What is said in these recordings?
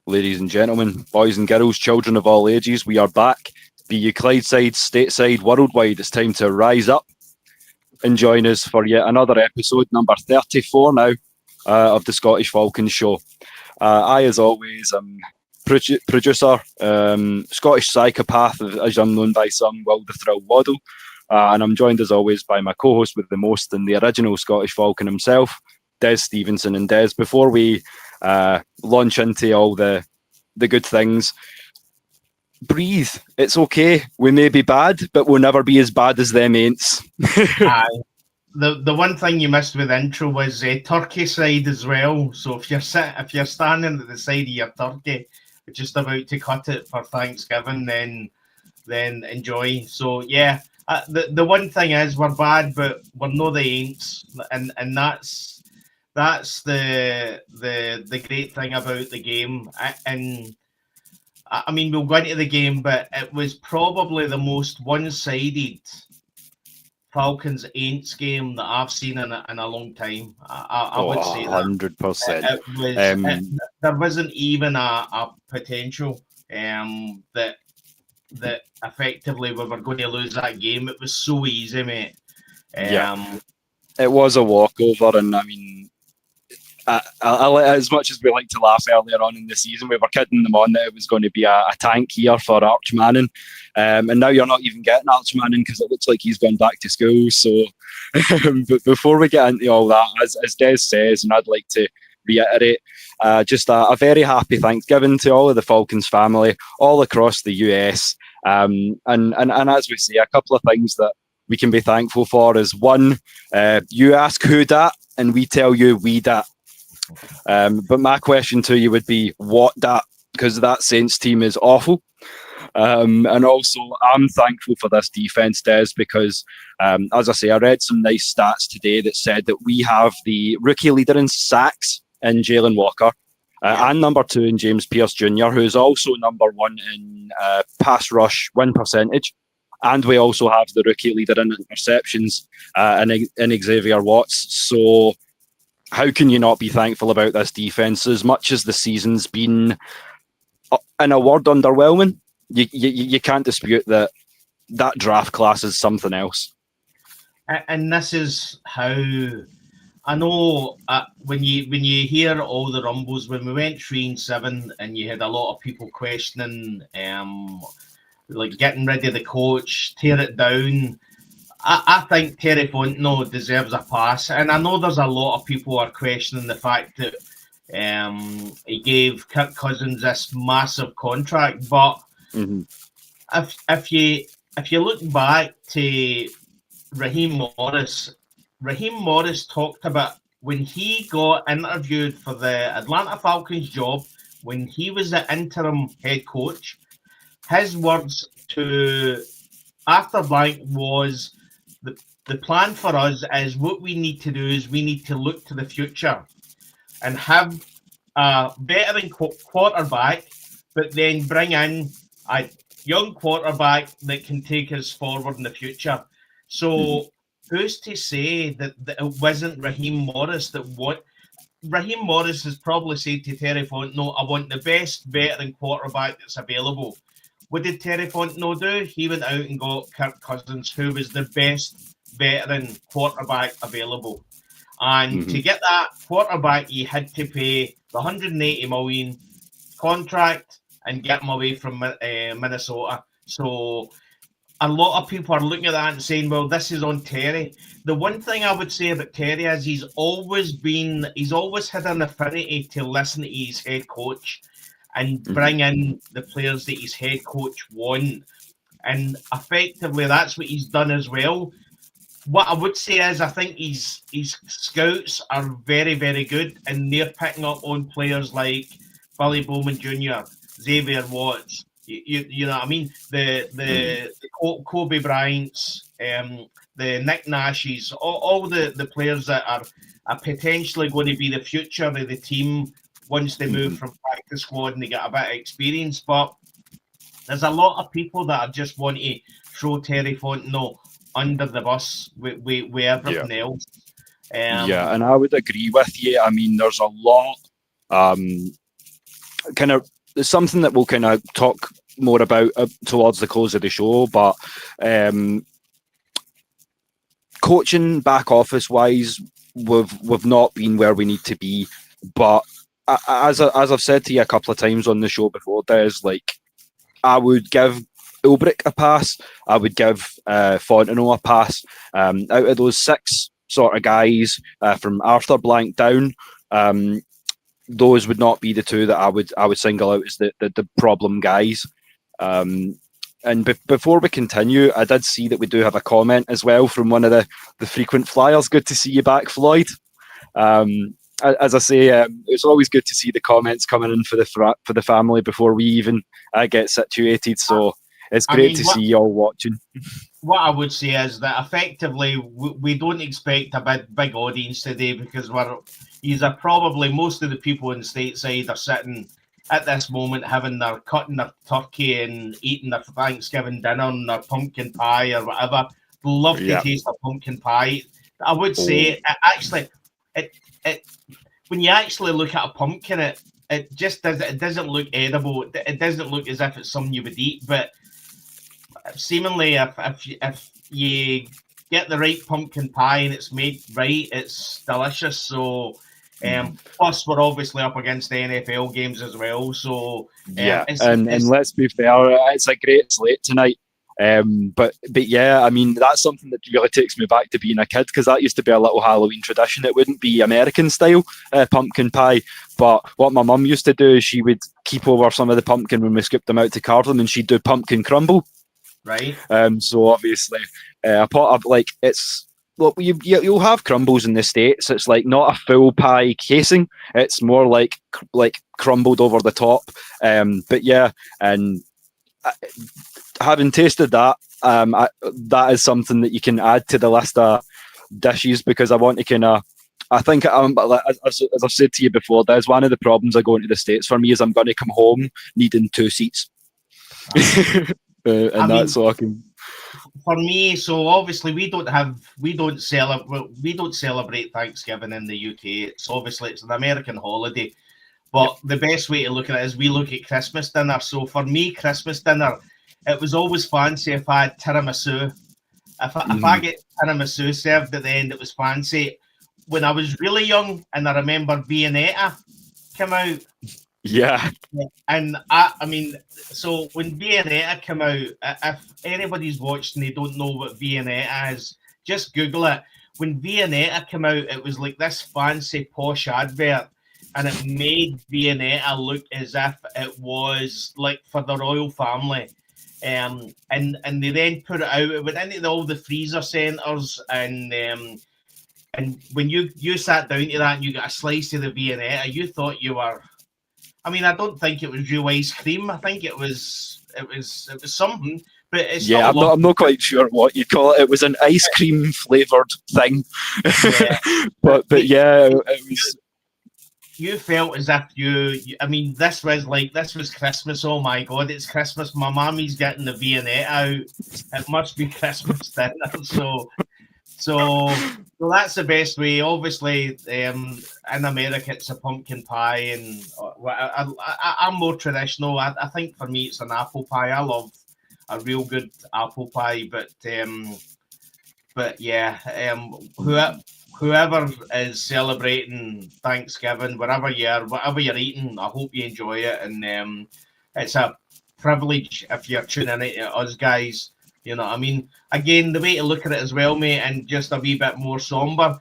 Ladies and gentlemen, boys and girls, children of all ages, we are back. Be you Clydeside, Stateside, worldwide, it's time to rise up and join us for yet another episode, number 34 now, of the Scottish Falcons show. I, as always, am producer, Scottish psychopath, as I'm known by some, Will the Thrill Waddle. And I'm joined, as always, by my co-host with the most and the original Scottish Falcon himself, Des Stevenson. And Des, before we launch into all the good things, breathe. It's okay. We may be bad, but we'll never be as bad as them ain'ts. The one thing you missed with the intro was turkey side as well. So if you're standing at the side of your turkey, just about to cut it for Thanksgiving, then enjoy. So yeah, the one thing is we're bad, but we're no the ain'ts, and that's the great thing about the game. And I mean, we'll go into the game, but it was probably the most one-sided Falcons ain'ts game that I've seen in a long time. I would say 100%. There wasn't even a potential that effectively we were going to lose that game. It was so easy, mate. It was a walkover, and I mean, as much as we like to laugh earlier on in the season, we were kidding them on that it was going to be a tank year for Arch Manning, and now you're not even getting Arch Manning because it looks like he's gone back to school. So, but before we get into all that, as Des says, and I'd like to reiterate, just a very happy Thanksgiving to all of the Falcons family all across the US, and as we say, a couple of things that we can be thankful for is one, you ask who dat, and we tell you we dat. But my question to you would be, what dat? Because that Saints team is awful. And also, I'm thankful for this defense, Des, because, as I say, I read some nice stats today that said that we have the rookie leader in sacks in Jalen Walker, and number 2 in James Pierce Jr., who is also number 1 in pass rush win percentage. And we also have the rookie leader in interceptions in Xavier Watts. So how can you not be thankful about this defense? As much as the season's been, in a word, underwhelming, you can't dispute that draft class is something else. And this is how I know when you hear all the rumbles, when we went 3-7 and you had a lot of people questioning, like getting rid of the coach, tear it down. I think Terry Fontenot deserves a pass, and I know there's a lot of people who are questioning the fact that he gave Kirk Cousins this massive contract. But if you look back to Raheem Morris talked about when he got interviewed for the Atlanta Falcons job, when he was the interim head coach, his words to after blank was, the plan for us is what we need to do is we need to look to the future and have a veteran quarterback, but then bring in a young quarterback that can take us forward in the future. So who's to say that it wasn't Raheem Morris that what Raheem Morris has probably said to Terry Fontenot, I want the best veteran quarterback that's available. What did Terry Fontenot do? He went out and got Kirk Cousins, who was the best veteran quarterback available. And to get that quarterback, you had to pay the $180 million contract and get him away from Minnesota. So a lot of people are looking at that and saying, well, this is on Terry. The one thing I would say about Terry is he's always had an affinity to listen to his head coach and bring in the players that his head coach want. And effectively, that's what he's done as well. What I would say is I think his scouts are very, very good, and they're picking up on players like Billy Bowman Jr., Xavier Watts, you know what I mean? The Kobe Bryants, the Nick Nashes, all the players that are potentially going to be the future of the team once they move from practice squad and they get a bit of experience. But there's a lot of people that are just want to throw Terry Fontenot under the bus with everything else. And I would agree with you. I mean, there's a lot kind of something that we'll kind of talk more about towards the close of the show, but coaching back office wise, we've not been where we need to be. But as I've said to you a couple of times on the show before, there's like, I would give Ulbrich a pass. I would give Fontenot a pass. Out of those 6 sort of guys from Arthur Blank down, those would not be the 2 that I would single out as the problem guys. And before we continue, I did see that we do have a comment as well from one of the frequent flyers. Good to see you back, Floyd. As I say, it's always good to see the comments coming in for the family before we even get situated. So it's great to see you all watching. What I would say is that effectively we don't expect a big audience today, because probably most of the people in Stateside are sitting at this moment cutting their turkey and eating their Thanksgiving dinner and their pumpkin pie or whatever. Love to taste a pumpkin pie. I would say it when you actually look at a pumpkin, it doesn't look edible. It doesn't look as if it's something you would eat, but seemingly if you get the right pumpkin pie and it's made right, it's delicious. So plus we're obviously up against the NFL games as well, so and let's be fair, it's a great slate tonight. But yeah, I mean, that's something that really takes me back to being a kid, because that used to be a little Halloween tradition. It wouldn't be American style pumpkin pie, but what my mum used to do is she would keep over some of the pumpkin when we scooped them out to carve them, and she'd do pumpkin crumble. Right. So obviously, a pot of like it's. Look, you'll have crumbles in the States. It's like not a full pie casing. It's more like crumbled over the top. But yeah, and having tasted that, that is something that you can add to the list of dishes, because I want to kind of. I think, as I've said to you before, there's one of the problems of going to the States for me is I'm going to come home needing 2 seats, and that's all I can. For me, so obviously we don't celebrate Thanksgiving in the UK. It's an American holiday, but the best way to look at it is we look at Christmas dinner. So for me, Christmas dinner, it was always fancy if I had tiramisu. If I get tiramisu served at the end, it was fancy. When I was really young, and I remember Viennetta came out. Yeah. And I mean, so when Viennetta came out, if anybody's watched and they don't know what Viennetta is, just Google it. When Viennetta came out, it was like this fancy posh advert, and it made Viennetta look as if it was like for the royal family. And they then put it out. It went into all the freezer centres, and when you sat down to that and you got a slice of the Viennetta, you thought you were. I mean, I don't think it was real ice cream. I think it was something, but it's I'm not quite sure what you call it. It was an ice cream flavored thing, but yeah, it was. You felt as if I mean, this was Christmas. Oh my God, it's Christmas. My mommy's getting the Viennetta out. It must be Christmas dinner. So that's the best way. Obviously, in America, it's a pumpkin pie, and I'm more traditional. I think for me, it's an apple pie. I love a real good apple pie, but yeah, whoever is celebrating Thanksgiving, whatever you're eating, I hope you enjoy it, and it's a privilege if you're tuning in to us guys. You know what I mean? Again, the way to look at it as well, mate, and just a wee bit more somber,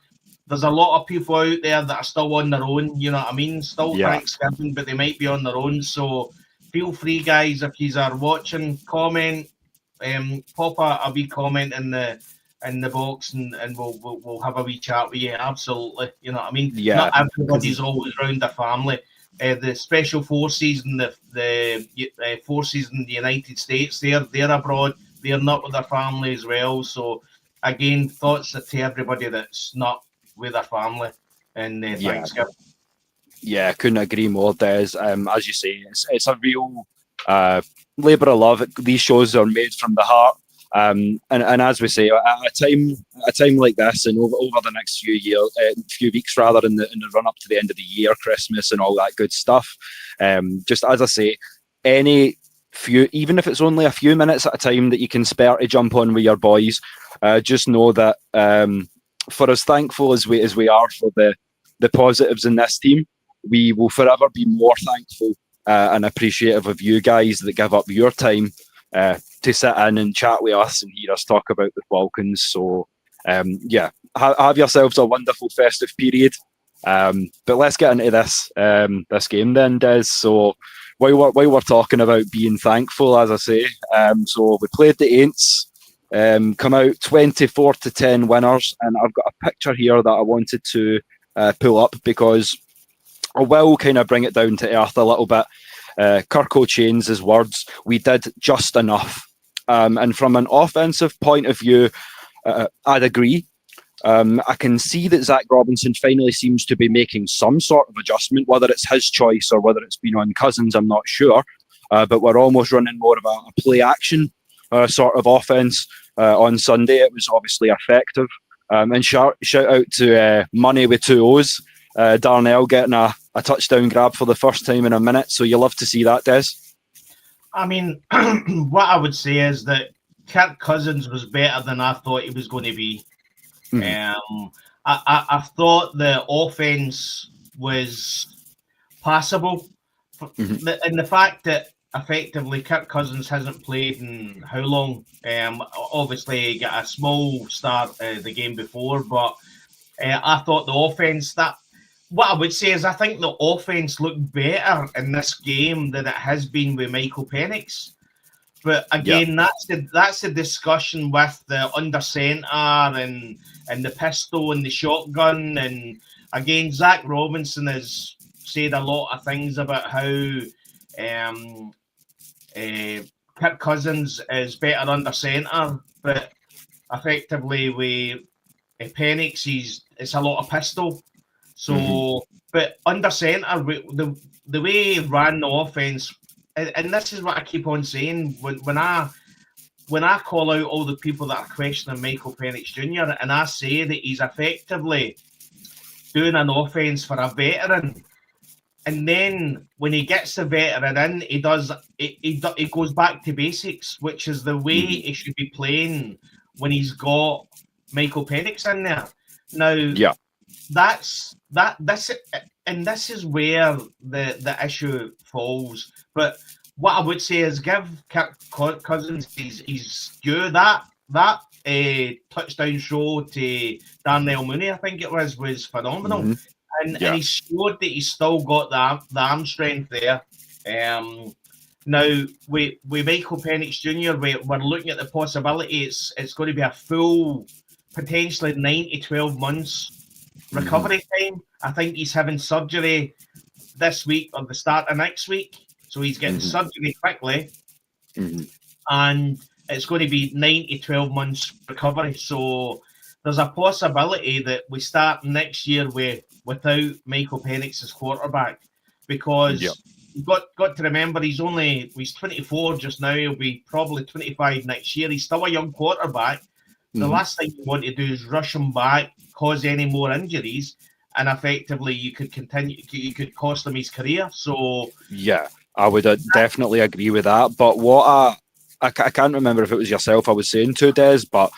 there's a lot of people out there that are still on their own, you know what I mean? Still Thanksgiving, but they might be on their own. So feel free, guys, if you are watching, comment, pop a wee comment in the box, and we'll have a wee chat with you. Absolutely. You know what I mean? Yeah. Not everybody's always around their family. The special forces and the forces in the United States, they're abroad. They're not with their family as well. So, again, thoughts to everybody that's not with their family and Thanksgiving. Yeah, couldn't agree more, Des. As you say, it's a real labour of love. These shows are made from the heart. And as we say, at a time like this, and over the next few weeks rather, in the run up to the end of the year, Christmas and all that good stuff, just as I say, even if it's only a few minutes at a time that you can spare to jump on with your boys, just know that for as thankful as we are for the positives in this team, we will forever be more thankful and appreciative of you guys that give up your time to sit in and chat with us and hear us talk about the Falcons. So have yourselves a wonderful festive period. But let's get into this game then, Des. So while we're talking about being thankful, as I say, so we played the Aints, come out 24-10 winners, and I've got a picture here that I wanted to pull up because I will kind of bring it down to earth a little bit. Kirk O'Chain's words, we did just enough. And from an offensive point of view, I'd agree. I can see that Zach Robinson finally seems to be making some sort of adjustment, whether it's his choice or whether it's been on Cousins, I'm not sure. But we're almost running more of a play action sort of offense. On Sunday, it was obviously effective. And shout out to Money with 2 O's, Darnell getting a touchdown grab for the first time in a minute. So you love to see that, Des. I mean, what I would say is that Kirk Cousins was better than I thought he was going to be. Mm-hmm. I thought the offense was passable, and the fact that effectively Kirk Cousins hasn't played in how long? Obviously, he got a small start the game before, but I thought the offense what I would say is I think the offense looked better in this game than it has been with Michael Penix. But again, that's the discussion with the under center and the pistol and the shotgun. And again, Zach Robinson has said a lot of things about how Kirk Cousins is better under center, but effectively with Penix, it's a lot of pistol. So, but under center, the way he ran the offense. And this is what I keep on saying when I call out all the people that are questioning Michael Penix Jr. and I say that he's effectively doing an offense for a veteran, and then when he gets the veteran in, he goes back to basics, which is the way he should be playing when he's got Michael Penix in there. Now, this is where the issue falls. But what I would say is give Kirk Cousins his due. That touchdown show to Darnell Mooney, I think it was phenomenal. And he showed that he's still got the arm strength there. Now, with Michael Penix Jr., we're looking at the possibility it's going to be a full, potentially 9 to 12 months recovery time. I think he's having surgery this week or the start of next week. So he's getting surgery quickly. And it's going to be 9 to 12 months recovery. So there's a possibility that we start next year without Michael Penix as quarterback. Because you've got to remember he's 24 just now. He'll be probably 25 next year. He's still a young quarterback. The last thing you want to do is rush him back, cause any more injuries, and effectively you could cost him his career. So I would definitely agree with that. But what I can't remember if it was yourself I was saying to, Des, but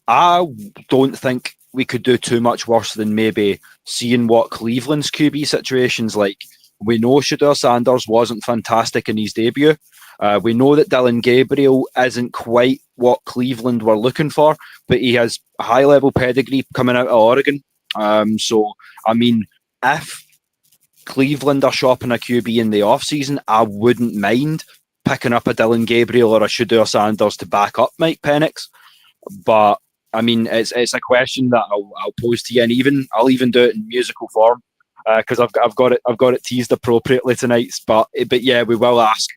I don't think we could do too much worse than maybe seeing what Cleveland's QB situation's like. We know Shedeur Sanders wasn't fantastic in his debut. We know that Dylan Gabriel isn't quite what Cleveland were looking for, but he has a high-level pedigree coming out of Oregon. So, I mean, if Cleveland are shopping a QB in the offseason, I wouldn't mind picking up a Dylan Gabriel or a Shedeur Sanders to back up Mike Penix. But, I mean, it's a question that I'll pose to you, and I'll even do it in musical form because I've got it teased appropriately tonight. But yeah, we will ask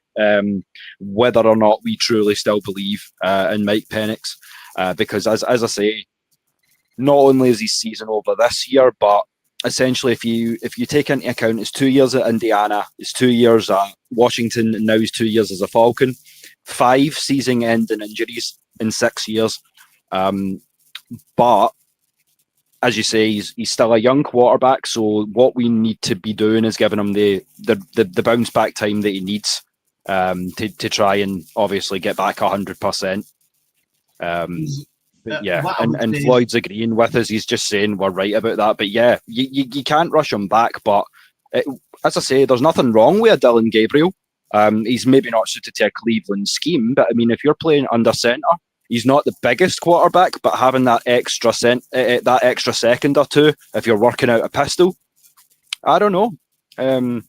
whether or not we truly still believe in Mike Penix, because as I say, not only is his season over this year, but essentially if you take into account his 2 years at Indiana, his 2 years at Washington, and now his 2 years as a Falcon, 5 season-ending injuries in 6 years. But as you say, he's still a young quarterback. So what we need to be doing is giving him the bounce back time that he needs to try and obviously get back 100%. And Floyd's agreeing with us. He's just saying we're right about that. But yeah, you can't rush him back. But as I say, there's nothing wrong with a Dylan Gabriel. He's maybe not suited to a Cleveland scheme, but I mean, if you're playing under center, he's not the biggest quarterback, but having that extra second or two, if you're working out a pistol, I don't know. I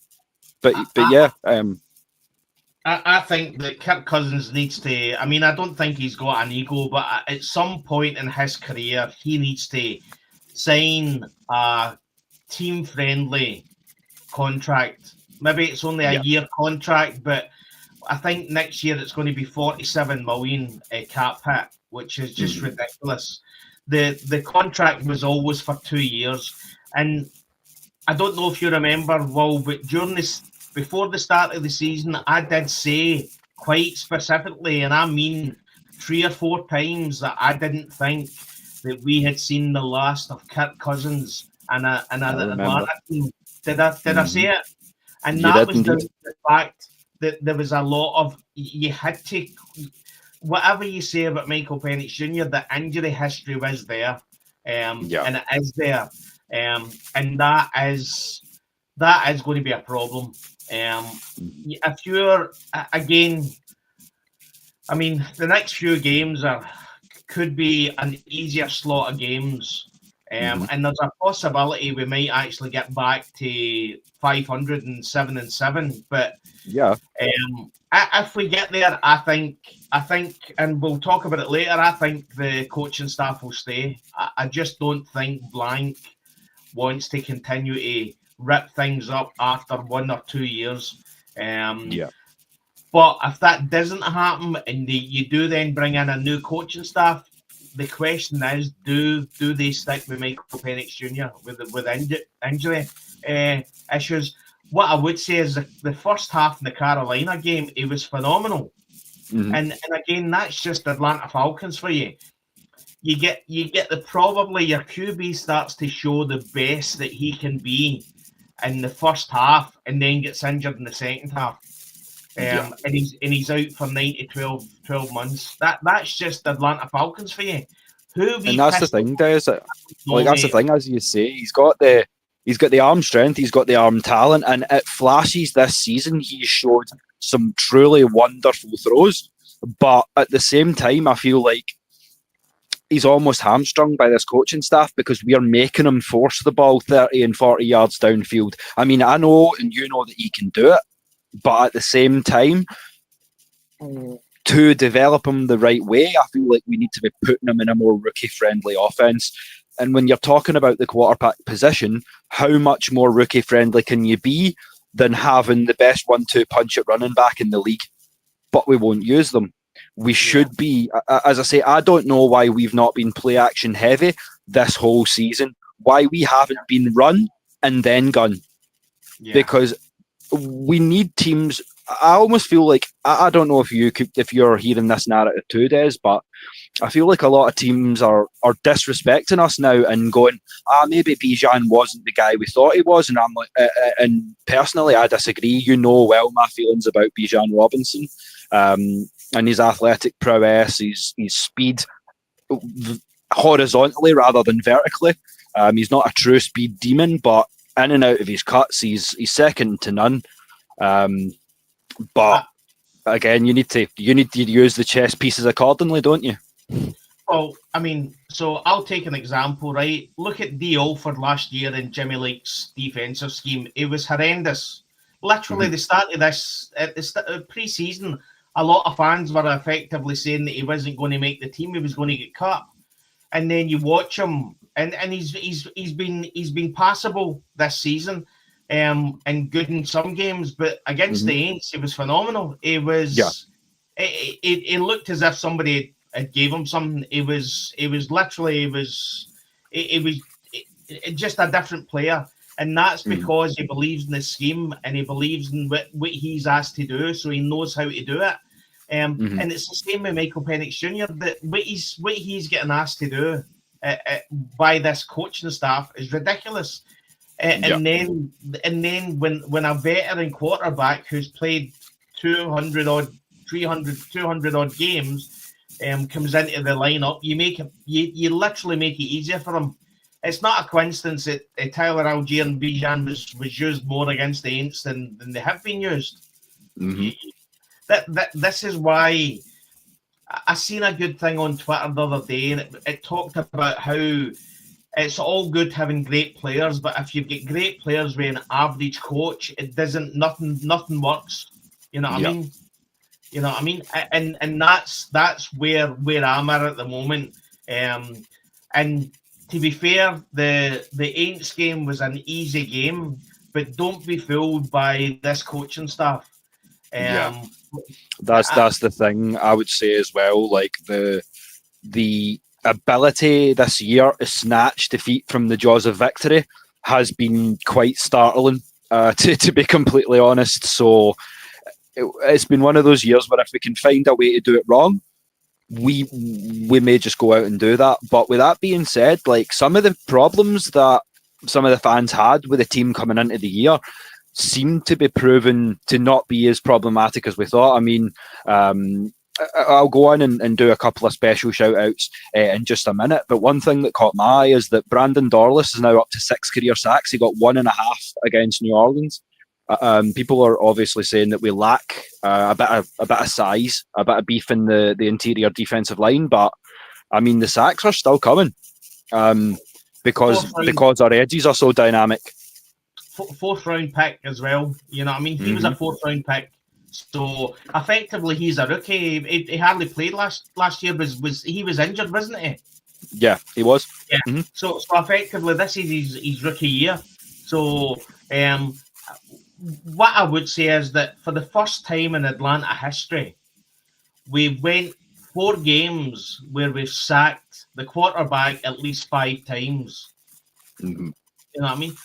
think that Kirk Cousins needs to. I mean, I don't think he's got an ego, but at some point in his career, he needs to sign a team-friendly contract. Maybe it's only a year contract, but I think next year it's going to be 47 million cap hit, which is just ridiculous. The contract was always for 2 years, and I don't know if you remember, Will, but before the start of the season, I did say quite specifically, and I mean 3 or 4 times, that I didn't think that we had seen the last of Kirk Cousins and an Atlanta team. Did I say it? And that was the fact that there was a lot of, you had to, whatever you say about Michael Penix Jr., the injury history was there, and it is there, and that is going to be a problem. If you're, again, I mean, the next few games could be an easier slot of games. And there's a possibility we might actually get back to 507-7, but if we get there, I think, and we'll talk about it later, I think the coaching staff will stay. I just don't think Blank wants to continue to rip things up after 1 or 2 years. But if that doesn't happen and you do then bring in a new coaching staff, the question is, do they stick with Michael Penix Jr. with injury issues? What I would say is the first half in the Carolina game, it was phenomenal. And again, that's just Atlanta Falcons for you. You get probably your QB starts to show the best that he can be in the first half, and then gets injured in the second half. And he's out for 9 to 12 months. That's just Atlanta Falcons for you. And that's the thing, Des. That's the thing, as you say, he's got the arm strength, he's got the arm talent, and at flashes this season, he showed some truly wonderful throws. But at the same time, I feel like he's almost hamstrung by this coaching staff because we are making him force the ball 30 and 40 yards downfield. I mean, I know and you know that he can do it, but at the same time, to develop him the right way, I feel like we need to be putting him in a more rookie-friendly offense. And when you're talking about the quarterback position, how much more rookie-friendly can you be than having the best 1-2 punch at running back in the league? But we won't use them. We should be, as I say, I don't know why we've not been play action heavy this whole season, why we haven't been run and then gun. Because we need teams. I almost feel like, I don't know if you're hearing this narrative too, Des, but I feel like a lot of teams are disrespecting us now and going, maybe Bijan wasn't the guy we thought he was, and I'm like, and personally, I disagree. You know well my feelings about Bijan Robinson, and his athletic prowess, his speed, horizontally rather than vertically. He's not a true speed demon, but in and out of his cuts, he's second to none. But again, you need to use the chess pieces accordingly, don't you? Well, I mean, so I'll take an example, right? Look at D. Alford last year in Jimmy Lake's defensive scheme. It was horrendous. Literally, the start of this, at the pre-season, a lot of fans were effectively saying that he wasn't going to make the team. He was going to get cut. And then you watch him, and he's been passable this season, and good in some games. But against the Aints, it was phenomenal. It was, it looked as if somebody had gave him something. It was just a different player. And that's because he believes in the scheme and he believes in what he's asked to do, so he knows how to do it. And it's the same with Michael Penix Jr. That what he's getting asked to do by this coaching staff is ridiculous. And then when a veteran quarterback who's played 200 odd, 300, 200 odd games comes into the lineup, you literally make it easier for him. It's not a coincidence that Tyler Algier and Bijan was used more against the Aints than they have been used. This is why I seen a good thing on Twitter the other day, and it talked about how it's all good having great players, but if you get great players with an average coach, it doesn't nothing works. You know what I mean? You know what I mean? And that's where I'm at the moment. And to be fair, the Aints game was an easy game, but don't be fooled by this coaching staff. That's the thing I would say as well. Like the ability this year to snatch defeat from the jaws of victory has been quite startling, to be completely honest. So it's been one of those years where if we can find a way to do it wrong, we may just go out and do that. But with that being said, like some of the problems that some of the fans had with the team coming into the year seem to be proven to not be as problematic as we thought. I mean, I'll go on and do a couple of special shout outs in just a minute. But one thing that caught my eye is that Brandon Dorlus is now up to 6 career sacks. He got 1.5 against New Orleans. People are obviously saying that we lack a bit of size, a bit of beef in the interior defensive line. But I mean, the sacks are still coming because our edges are so dynamic. Fourth round pick as well. You know what I mean? He was a 4th round pick. So effectively, he's a rookie. He hardly played last year. He was injured, wasn't he? Yeah, he was. Yeah. So effectively, this is his rookie year. So what I would say is that for the first time in Atlanta history, we went 4 games where we've sacked the quarterback at least 5 times. You know what I mean?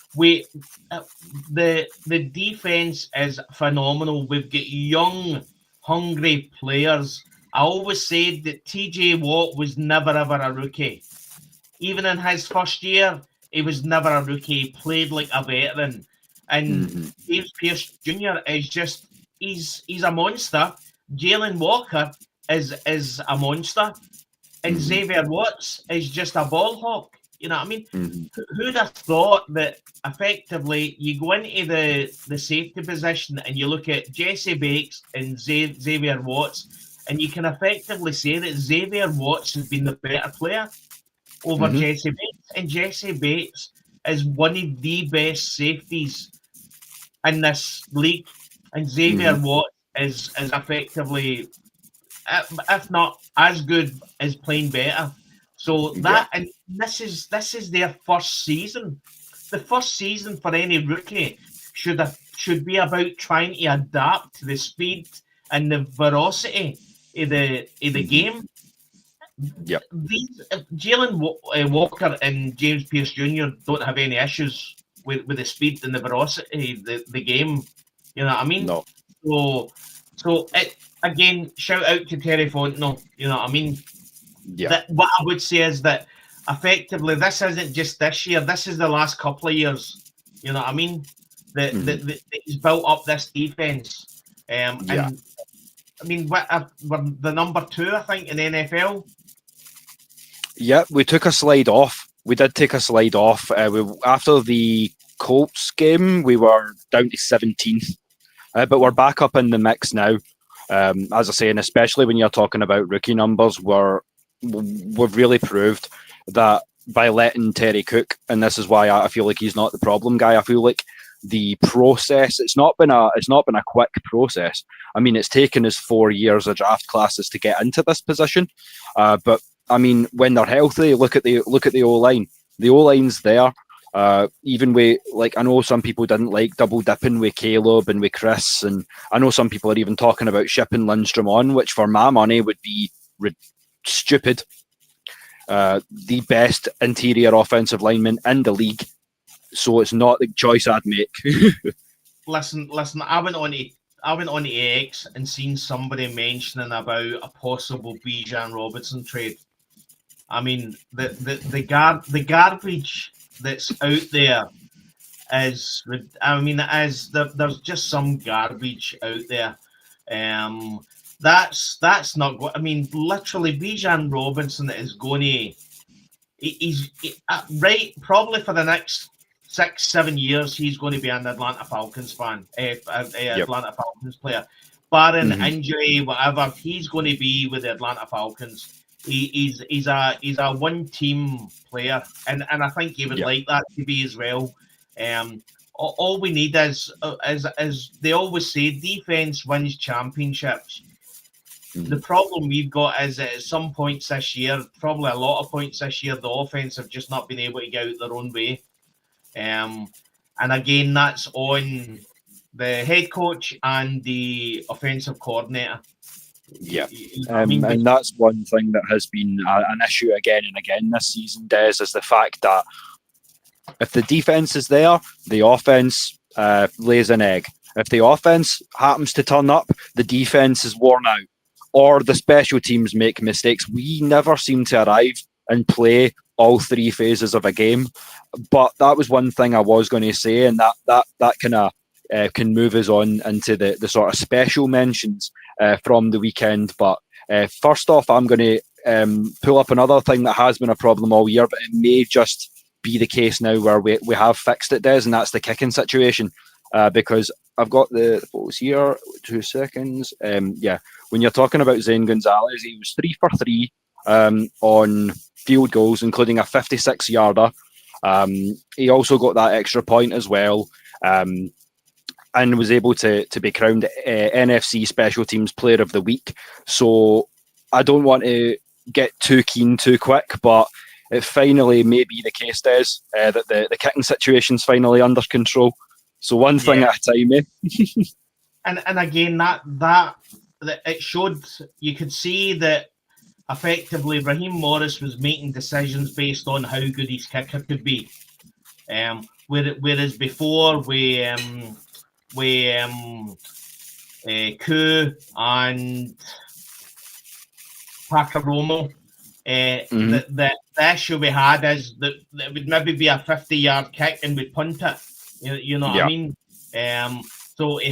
The defense is phenomenal. We've got young, hungry players. I always said that TJ Watt was never ever a rookie. Even in his first year, he was never a rookie. He played like a veteran. And James Pierce Jr. is he's a monster. Jalen Walker is a monster. And Xavier Watts is just a ball hawk. You know what I mean? Who'd have thought that effectively you go into the safety position and you look at Jesse Bates and Xavier Watts, and you can effectively say that Xavier Watts has been the better player over Jesse Bates. And Jesse Bates is one of the best safeties in this league. And Xavier Watts is effectively, if not as good, as playing better. So and this is their first season. The first season for any rookie should be about trying to adapt to the speed and the velocity of the game. Yep. Jalen Walker and James Pierce Jr. don't have any issues with the speed and the velocity of the game. You know what I mean? No. So it, again, shout out to Terry Fontenot. You know what I mean? Yeah. What I would say is that effectively this isn't just this year. This is the last couple of years. You know what I mean? That he's built up this defense. And I mean, we're the number 2, I think, in the NFL. Yeah, we took a slide off. We did take a slide off. After the Colts game, we were down to 17th. But we're back up in the mix now. As I say, and especially when you're talking about rookie numbers, we've really proved that by letting Terry cook, and this is why I feel like he's not the problem guy. I feel like the process, it's not been a quick process. I mean, it's taken us 4 years of draft classes to get into this position. But I mean, when they're healthy, look at the O-line. The O-line's there. Even with, like, I know some people didn't like double dipping with Caleb and with Chris, and I know some people are even talking about shipping Lindstrom on, which for my money would be stupid. The best interior offensive lineman in the league, so it's not the choice I'd make. Listen. I went on on X and seen somebody mentioning about a possible Bijan Robinson trade. I mean, the garbage that's out there is, there's just some garbage out there. That's not what I mean. Literally, Bijan Robinson is going to. He's right. Probably for the next 6-7 years, he's going to be an Atlanta Falcons fan, Atlanta Falcons player. Barring injury, whatever, he's going to be with the Atlanta Falcons. He's a one-team player, and I think he would like that to be as well. All we need is, as they always say, defense wins championships. The problem we've got is that at some points this year, probably a lot of points this year, the offense have just not been able to get out their own way. And again, that's on the head coach and the offensive coordinator. Yeah, and that's one thing that has been an issue again and again this season, Des, is the fact that if the defense is there, the offense lays an egg. If the offense happens to turn up, the defense is worn out, or the special teams make mistakes. We never seem to arrive and play all three phases of a game. But that was one thing I was going to say, and that kind of can move us on into the sort of special mentions from the weekend. But first off, I'm going to pull up another thing that has been a problem all year, but it may just be the case now where we have fixed it, Des, and that's the kicking situation. Because I've got the photos here. 2 seconds. When you're talking about Zane Gonzalez, he was 3 for 3 on field goals, including a 56-yarder. He also got that extra point as well, and was able to be crowned NFC Special Teams Player of the Week. So I don't want to get too keen too quick, but it finally may be the case, Des, that the kicking situation's finally under control. So one thing at a time, eh? and again, that it showed. You could see that effectively Raheem Morris was making decisions based on how good his kicker could be. Whereas before Koo and Pacquiao, the issue we had is that it would maybe be a 50-yard kick and we'd punt it. You know what I mean? So he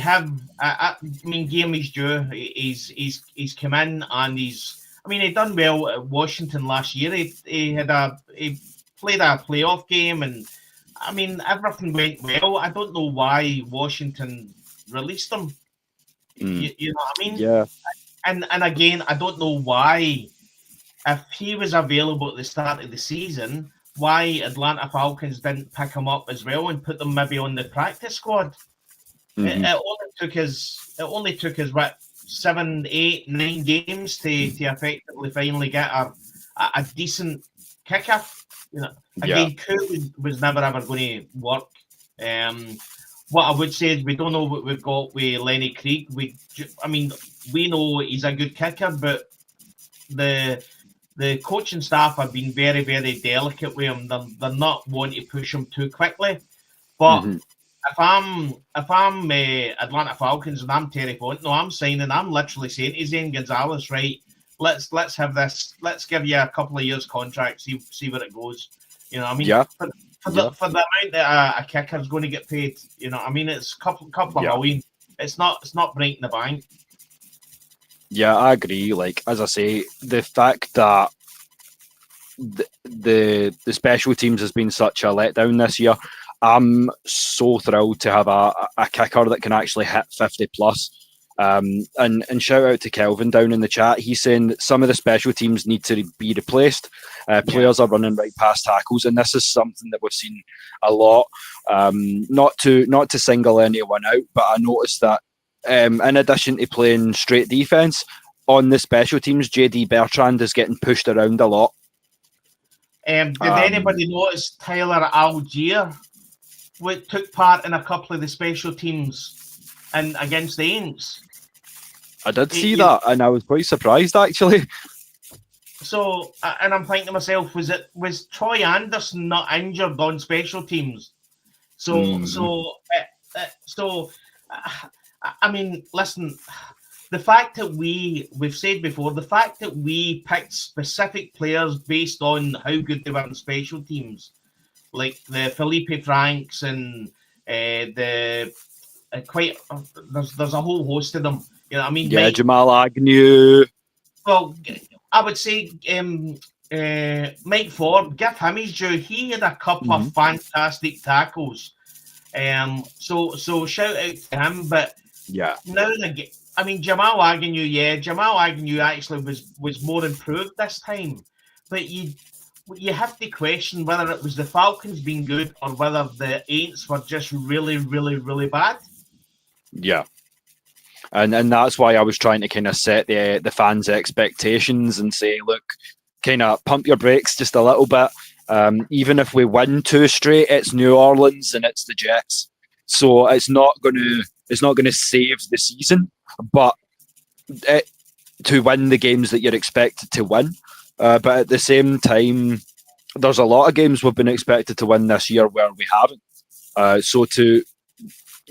game is due. He's come in and he done well at Washington last year. He played a playoff game, and everything went well. I don't know why Washington released him. You know what I mean? Yeah. And again, I don't know why, if he was available at the start of the season, why Atlanta Falcons didn't pick him up as well and put them maybe on the practice squad. It only took us what, 7, 8, 9 games to effectively finally get a decent kicker. Again, Koo was never ever going to work. What I would say is we don't know what we've got with Lenny Krieg. We know he's a good kicker, but the coaching staff have been very, very delicate with him. They're not wanting to push him too quickly. But if I'm Atlanta Falcons and I'm Terry Fontenot, I'm literally saying to Zane Gonzalez, right, let's have this. Let's give you a couple of years contract, see where it goes. You know what I mean? Yeah. For the amount that a kicker's going to get paid, you know what I mean? It's a couple of million. It's not breaking the bank. Yeah, I agree. Like, as I say, the fact that the special teams has been such a letdown this year, I'm so thrilled to have a kicker that can actually hit 50 plus. And shout out to Kelvin down in the chat. He's saying that some of the special teams need to be replaced. Players are running right past tackles, and this is something that we've seen a lot. Not to single anyone out, but I noticed that in addition to playing straight defense, on the special teams, JD Bertrand is getting pushed around a lot. Did anybody notice Tyler Algier took part in a couple of the special teams and against the Aints? I did see that, and I was quite surprised actually. So, and I'm thinking to myself, was Troy Anderson not injured on special teams? So I mean, listen, the fact that we've said before, the fact that we picked specific players based on how good they were in special teams, like the Felipe Franks and the quite there's a whole host of them. You know what I mean? Yeah, Jamal Agnew. Well, I would say Mike Ford, give him his due. He had a couple of fantastic tackles. So shout out to him. But yeah, now I mean Jamal Agnew actually was more improved this time. But you have to question whether it was the Falcons being good or whether the Aints were just really, really, really bad. Yeah. And that's why I was trying to kind of set the fans' expectations and say, look, kind of pump your brakes just a little bit. Even if we win 2 straight, it's New Orleans and it's the Jets, so it's not going to save the season, but to win the games that you're expected to win. But at the same time, there's a lot of games we've been expected to win this year where we haven't.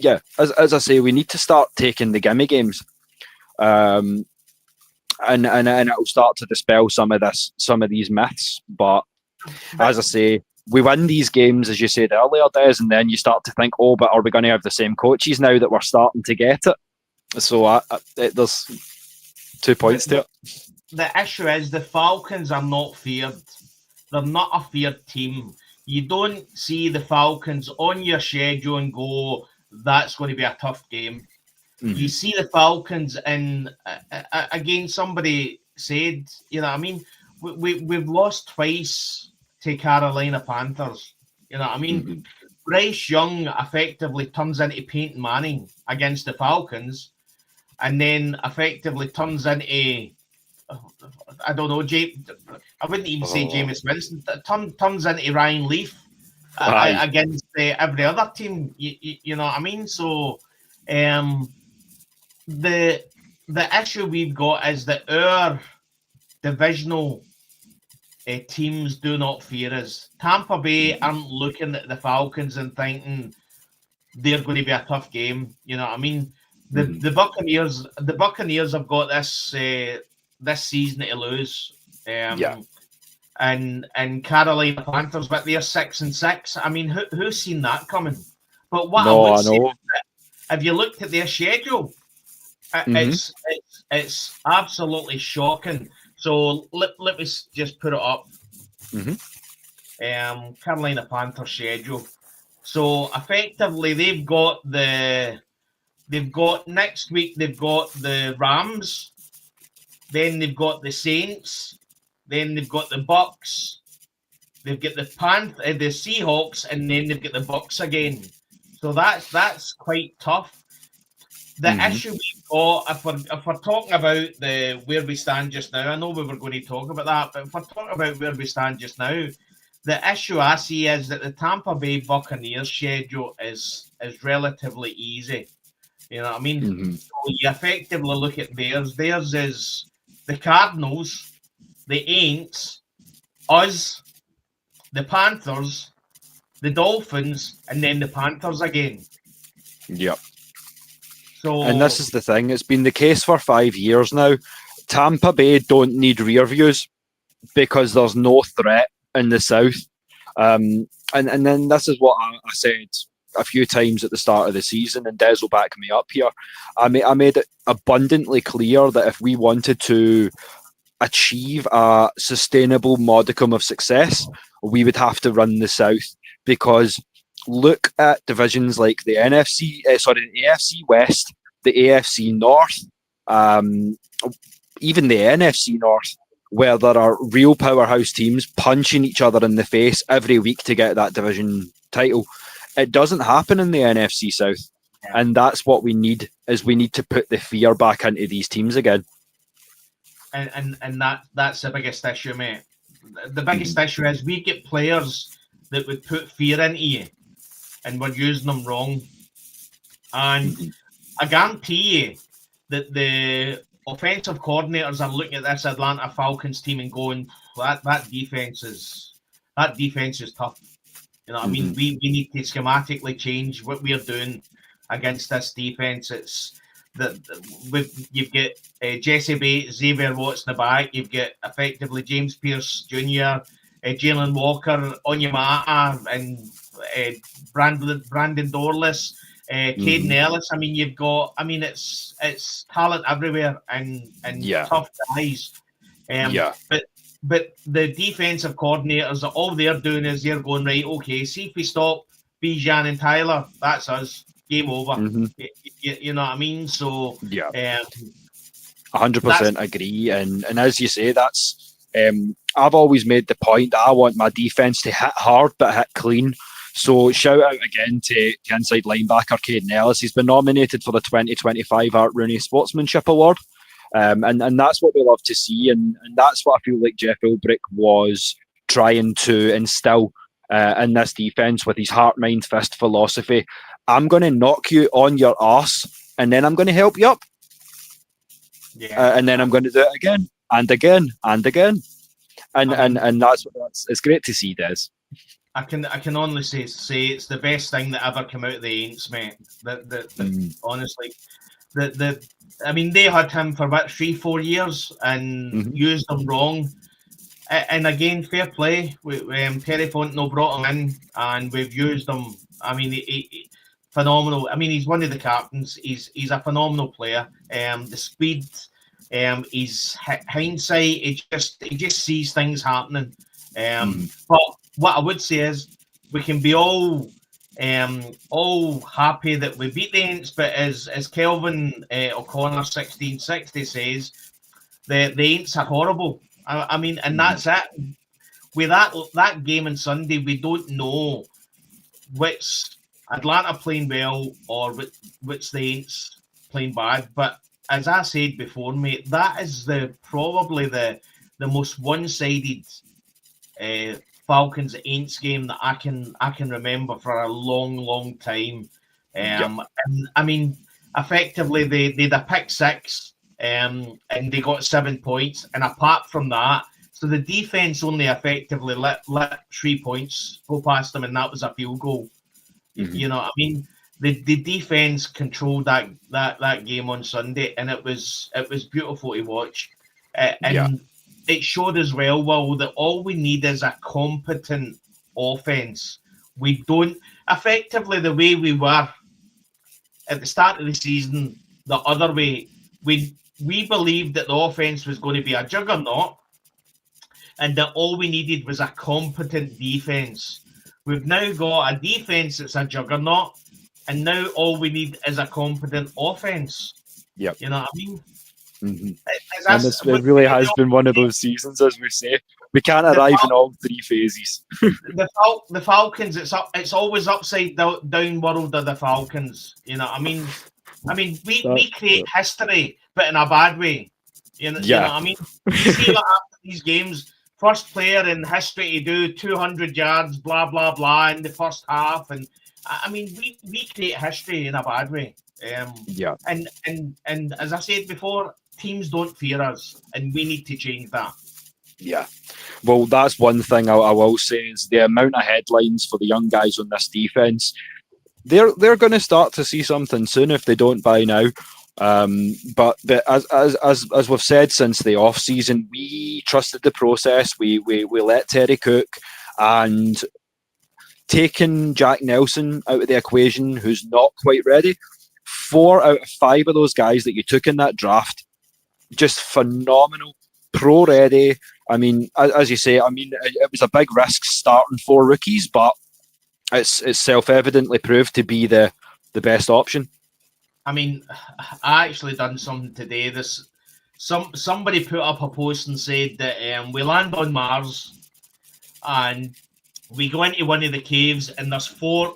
Yeah, as I say, we need to start taking the gimme games, and it'll start to dispel some of these myths. But as I say, we win these games, as you said earlier, Des, and then you start to think, oh, but are we going to have the same coaches now that we're starting to get it? So there's 2 points to it. The issue is the Falcons are not feared. They're not a feared team. You don't see the Falcons on your schedule and go, that's going to be a tough game. You see the Falcons, and again, somebody said, you know what I mean, we've lost twice to Carolina Panthers. You know what I mean? Bryce Young effectively turns into Peyton Manning against the Falcons, and then effectively turns into, I don't know, I wouldn't even say Jameis Winston, turns into Ryan Leaf. Against every other team, you know what I mean? So the issue we've got is that our divisional teams do not fear us. Tampa Bay aren't looking at the Falcons and thinking they're going to be a tough game. You know what I mean? The Buccaneers have got this season to lose. And Carolina Panthers, but they're 6-6. I mean, who's seen that coming? But what I would say is that if you looked at their schedule, it's absolutely shocking. So let me just put it up. Carolina Panthers schedule. So effectively, they've got next week. They've got the Rams. Then they've got the Saints. Then they've got the Bucks, they've got the Seahawks, and then they've got the Bucks again. So that's quite tough. The issue we've got, if we're talking about where we stand just now, I know we were going to talk about that, but if we're talking about where we stand just now, the issue I see is that the Tampa Bay Buccaneers schedule is relatively easy. You know what I mean? So you effectively look at theirs. Theirs is the Cardinals, the Aints, us, the Panthers, the Dolphins, and then the Panthers again. Yep. So, and this is the thing. It's been the case for 5 years now. Tampa Bay don't need rear views because there's no threat in the South. And then this is what I said a few times at the start of the season, and Des will back me up here. I made it abundantly clear that if we wanted to achieve a sustainable modicum of success, we would have to run the South, because look at divisions like the the AFC West, the AFC North, even the NFC North, where there are real powerhouse teams punching each other in the face every week to get that division title. It doesn't happen in the NFC South, and that's what we need. Is we need to put the fear back into these teams again. And that's the biggest issue, mate. The biggest issue is we get players that would put fear into you, and we're using them wrong. And I guarantee you that the offensive coordinators are looking at this Atlanta Falcons team and going, that defense is tough. You know what I mean? We need to schematically change what we're doing. against this defense. It's you've got Jesse Bates, Xavier Watts in the back. You've got effectively James Pearce Jr., Jalen Walker, Onyemata, and Brandon Dorless, Caden Ellis. I mean, it's talent everywhere and tough guys. But the defensive coordinators, all they're doing is they're going, right, okay, see if we stop Bijan and Tyler, that's us. Game over. You know what I mean? So 100% agree. And as you say, that's I've always made the point that I want my defense to hit hard but hit clean. So shout out again to inside linebacker Caden Ellis. He's been nominated for the 2025 Art Rooney Sportsmanship Award. And that's what we love to see. And that's what I feel like Jeff Ulbrich was trying to instill in this defense with his heart, mind, fist philosophy. I'm going to knock you on your arse, and then I'm going to help you up. And then I'm going to do it again and again and again. And it's great to see, Des. I can honestly say it's the best thing that ever came out of the Aints, mate. Honestly, I mean, they had him for about 3-4 years and used him wrong. And again, fair play. Terry Fontenot brought him in, and we've used him. I mean, he phenomenal. I mean, he's one of the captains. He's a phenomenal player. The speed, his hindsight. He just sees things happening. But what I would say is we can be all happy that we beat the Aints, but as Kelvin O'Connor 1660 says, the Aints are horrible. I mean, and that's it. With that game on Sunday, we don't know which Atlanta playing well or which the Aints playing bad. But as I said before, mate, that is probably the most one-sided Falcons Aints game that I can remember for a long time. And I mean, effectively they had a pick six, and they got 7 points. And apart from that, so the defense only effectively let 3 points go past them, and that was a field goal. You know what I mean? The defense controlled that game on Sunday, and it was beautiful to watch. It showed as well, Will, that all we need is a competent offense. We don't effectively the way we were at the start of the season, the other way. We believed that the offense was going to be a juggernaut, and that all we needed was a competent defense. We've now got a defense that's a juggernaut, and now all we need is a competent offense. You know what I mean? And it really has been one of those seasons, as we say. We can't arrive in all three phases. the Falcons, it's always upside down world of the Falcons. You know what I mean? We create history, but in a bad way. You know what I mean? You see what after these games, first player in history to do 200 yards, blah, blah, blah, in the first half. And I mean, we create history in a bad way. And as I said before, teams don't fear us, and we need to change that. Well, that's one thing I will say is the amount of headlines for the young guys on this defense. They're going to start to see something soon if they don't by now. But as we've said since the off season, we trusted the process. We let Terry cook, and taking Jack Nelson out of the equation, who's not quite ready. 4 out of 5 of those guys that you took in that draft, just phenomenal, pro ready. I mean, as you say, I mean, it was a big risk starting 4 rookies, but it's self-evidently proved to be the best option. I mean, I actually done something today. Somebody put up a post and said that we land on Mars and we go into one of the caves, and there's four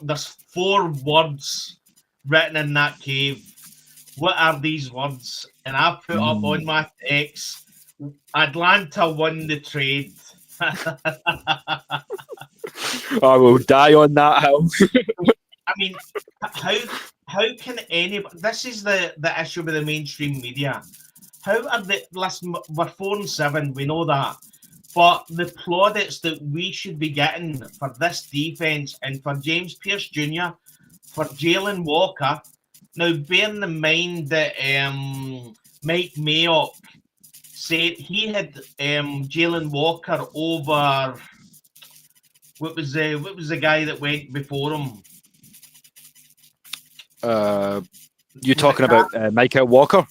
words written in that cave. What are these words? And I put up on my X, Atlanta won the trade. I will die on that hill. I mean, how can anybody? This is the issue with the mainstream media. How are they? Listen, we're 4-7. We know that, but the plaudits that we should be getting for this defense and for James Pearce Jr., for Jalen Walker, Now, bearing in mind that Mike Mayock said he had Jalen Walker over. What was the guy that went before him? You talking about Michael Walker?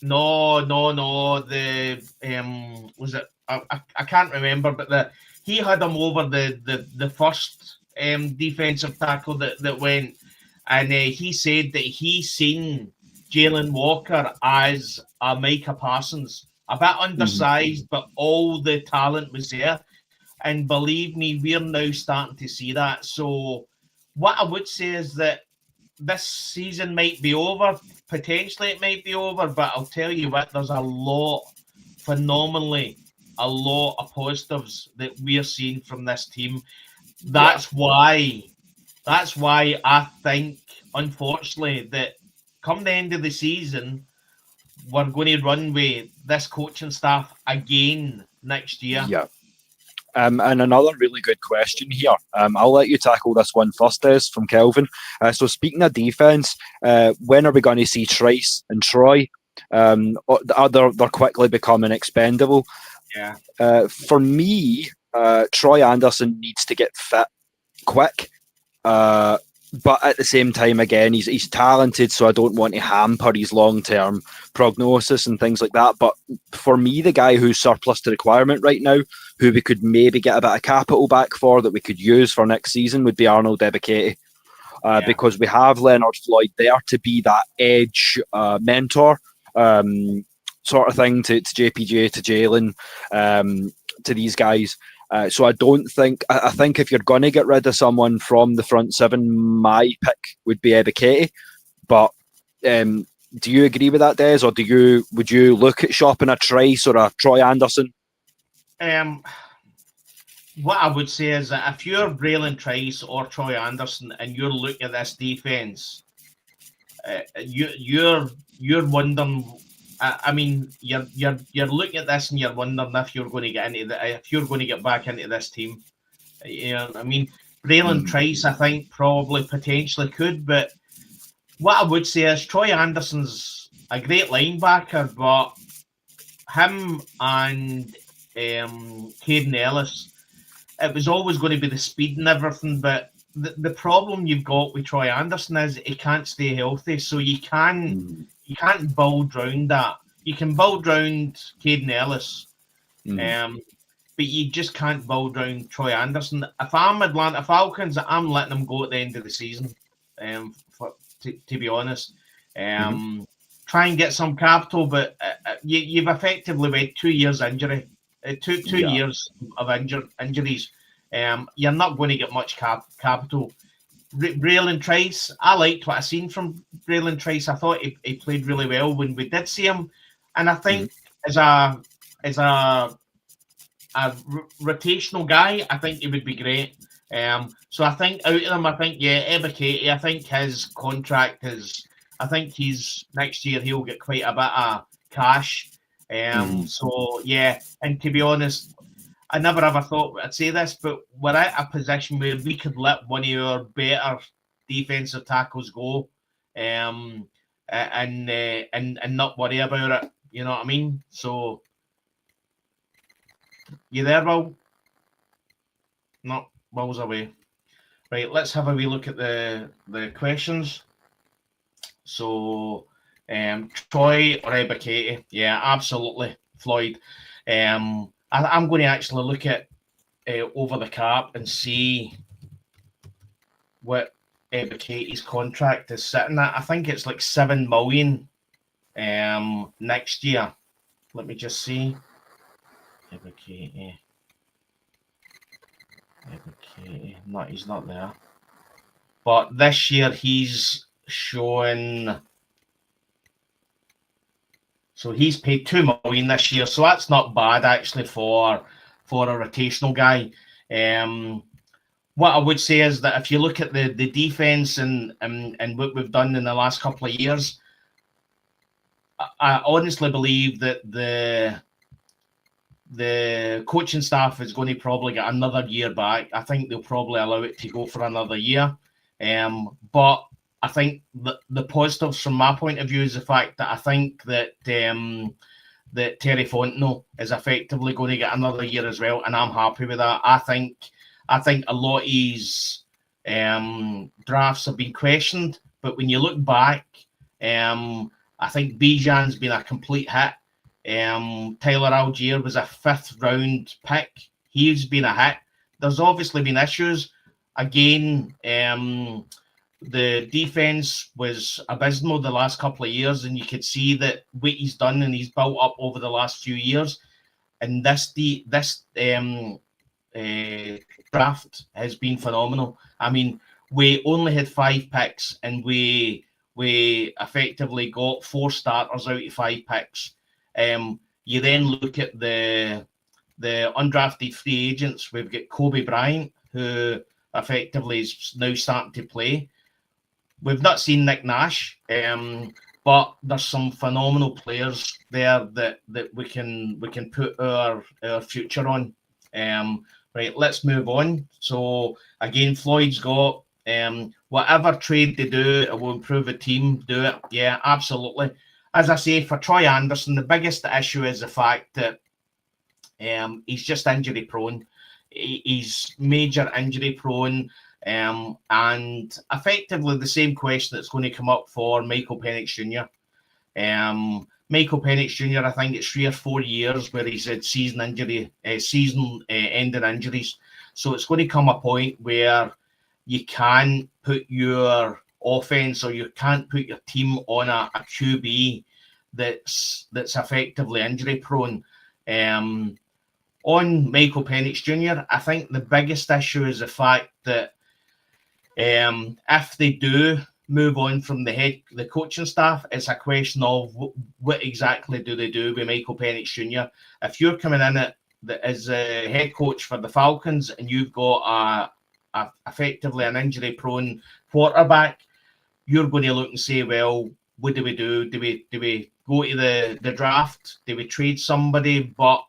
No. The was it? I can't remember, but he had him over the first defensive tackle that went, and he said that he seen Jalen Walker as a Micah Parsons, a bit undersized, but all the talent was there. And believe me, we're now starting to see that. So what I would say is that this season might be over. Potentially it might be over, but I'll tell you what, there's phenomenally a lot of positives that we're seeing from this team. That's why I think, unfortunately, that come the end of the season, we're going to run with this coaching staff again next year. Yeah. And another really good question here. I'll let you tackle this one first, Des, from Kelvin. So speaking of defence, when are we going to see Trice and Troy? They're quickly becoming expendable. Yeah. For me, Troy Anderson needs to get fit quick. But at the same time, again, he's talented, so I don't want to hamper his long-term prognosis and things like that. But for me, the guy who's surplus to requirement right now, who we could maybe get a bit of capital back for that we could use for next season, would be Arnold Ebiketie. Because we have Leonard Floyd there to be that edge mentor sort of thing to JPJ, to Jalen, to these guys. So I think if you're going to get rid of someone from the front seven, my pick would be Ebiketie. But do you agree with that, Des, or would you look at shopping a Trice or a Troy Anderson? What I would say is that if you're Braylon Trice or Troy Anderson and you're looking at this defense, you're wondering. I mean, you're looking at this and you're wondering if you're going to get back into this team. You know, I mean, Braylon Trice, I think probably potentially could, but what I would say is Troy Anderson's a great linebacker, but him and Caden Ellis, it was always going to be the speed and everything, but the problem you've got with Troy Anderson is he can't stay healthy, so you can't build around that. You can build around Caden Ellis, but you just can't build around Troy Anderson. If I'm Atlanta Falcons, I'm letting him go at the end of the season, to be honest. Try and get some capital, but you've effectively waited 2 years injury. Two years of injuries. You're not going to get much capital. Braylon Trice, I liked what I seen from Braylon Trice. I thought he played really well when we did see him, and I think as a rotational guy, I think he would be great. So I think out of them, Ebiketie, I think his contract is. I think next year he'll get quite a bit of cash. So yeah, and to be honest, I never ever thought I'd say this, but we're at a position where we could let one of our better defensive tackles go, and not worry about it. You know what I mean? So, you there, Will? No, Will's away. Right, let's have a wee look at the questions. So, Troy or Ebiketie? Yeah, absolutely, Floyd. I'm going to actually look at over the cap and see what Ebiketie's contract is sitting at. I think it's like $7 million next year. Let me just see. Ebiketie. No, he's not there. But this year he's showing. So he's paid $2 million this year, so that's not bad actually for a rotational guy. What I would say is that if you look at the defense and what we've done in the last couple of years, I honestly believe that the coaching staff is going to probably get another year back. I think they'll probably allow it to go for another year. But I think the positives from my point of view is the fact that I think that that Terry Fontenot is effectively going to get another year as well, and I'm happy with that. I think a lot of his drafts have been questioned, but when you look back, I think Bijan's been a complete hit. Tyler Algier was a 5th round pick. He's been a hit. There's obviously been issues. Again, the defense was abysmal the last couple of years, and you could see that what he's done and he's built up over the last few years. And this draft has been phenomenal. I mean, we only had 5 picks, and we effectively got 4 starters out of 5 picks. You then look at the undrafted free agents. We've got Kobe Bryant, who effectively is now starting to play. We've not seen Nick Nash, but there's some phenomenal players there that we can put our future on. Right, let's move on. So again, Floyd's got whatever trade they do, it will improve the team. Do it, yeah, absolutely. As I say, for Troy Anderson, the biggest issue is the fact that he's just injury prone. He's major injury prone. And effectively the same question that's going to come up for Michael Penix Jr. Michael Penix Jr., I think it's 3 or 4 years where he's had season-ending injuries. So it's going to come a point where you can't put your offense or you can't put your team on a QB that's effectively injury prone. On Michael Penix Jr., I think the biggest issue is the fact that if they do move on from the coaching staff, it's a question of what exactly do they do with Michael Penix Jr. If you're coming in as a head coach for the Falcons and you've got effectively an injury-prone quarterback, you're going to look and say, well, what do we do? Do we go to the draft? Do we trade somebody? But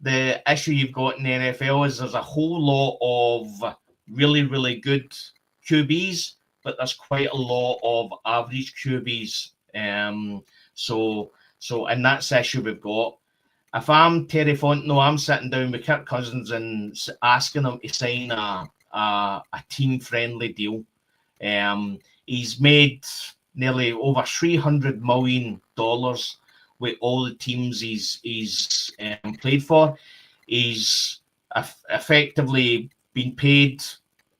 the issue you've got in the NFL is there's a whole lot of really, really good QBs, but there's quite a lot of average QBs. So and that's the issue we've got. If I'm Terry Fontenot, I'm sitting down with Kirk Cousins and asking him to sign a team-friendly deal. He's made nearly over $300 million with all the teams he's played for. He's effectively been paid.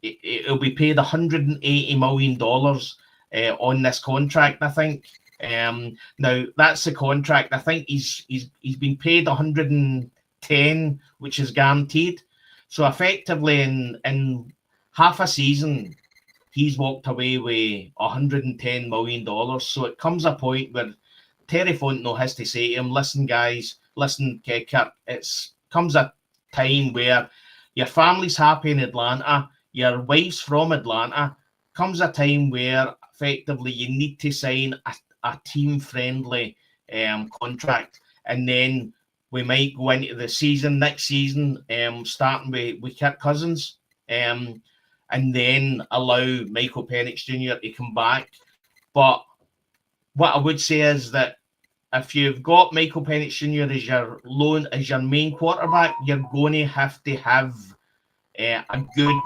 It'll be paid $180 million on this contract, I think. Now that's the contract. I think he's been paid 110, which is guaranteed. So effectively, in half a season, he's walked away with $110 million. So it comes a point where Terry Fontenot has to say to him, listen, guys, listen, Kirk, it's comes a time where your family's happy in Atlanta, your wife's from Atlanta, comes a time where effectively you need to sign a team-friendly contract. And then we might go into the season, next season, starting with Kirk Cousins, and then allow Michael Penix Jr. to come back. But what I would say is that if you've got Michael Penix Jr. as your main quarterback, you're going to have a good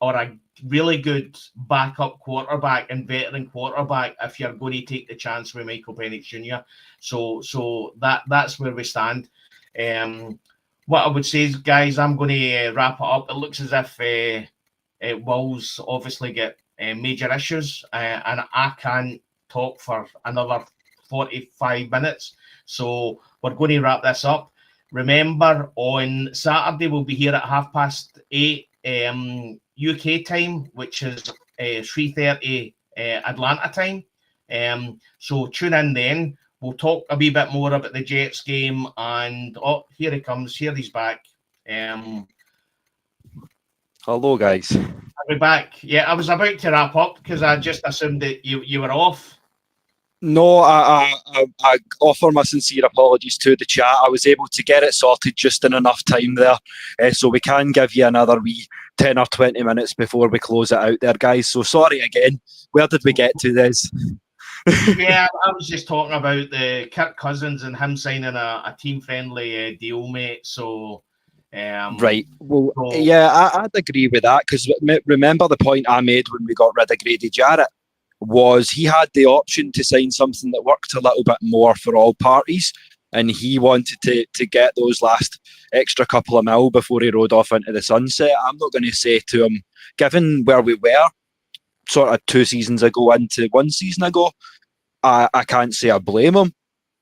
or a really good backup quarterback and veteran quarterback if you're going to take the chance with Michael Penix Jr. So that's where we stand. What I would say is, guys, I'm going to wrap it up. It looks as if Wolves obviously get major issues, and I can't talk for another 45 minutes. So we're going to wrap this up. Remember, on Saturday, we'll be here at 8:30 UK time, which is 3:30 Atlanta time. So tune in then. We'll talk a wee bit more about the Jets game. And, oh, here he comes. Here he's back. Hello, guys. I'll be back. Yeah, I was about to wrap up because I just assumed that you were off. No, I offer my sincere apologies to the chat. I was able to get it sorted just in enough time there, so we can give you another wee 10 or 20 minutes before we close it out there, guys. So sorry again. Where did we get to this? Yeah, I was just talking about the Kirk Cousins and him signing a team-friendly deal, mate. So, right. Well, yeah, I'd agree with that, because remember the point I made when we got rid of Grady Jarrett was he had the option to sign something that worked a little bit more for all parties, and he wanted to get those last extra couple of mil before he rode off into the sunset. I'm not going to say to him, given where we were sort of 2 seasons ago into 1 season ago, I can't say I blame him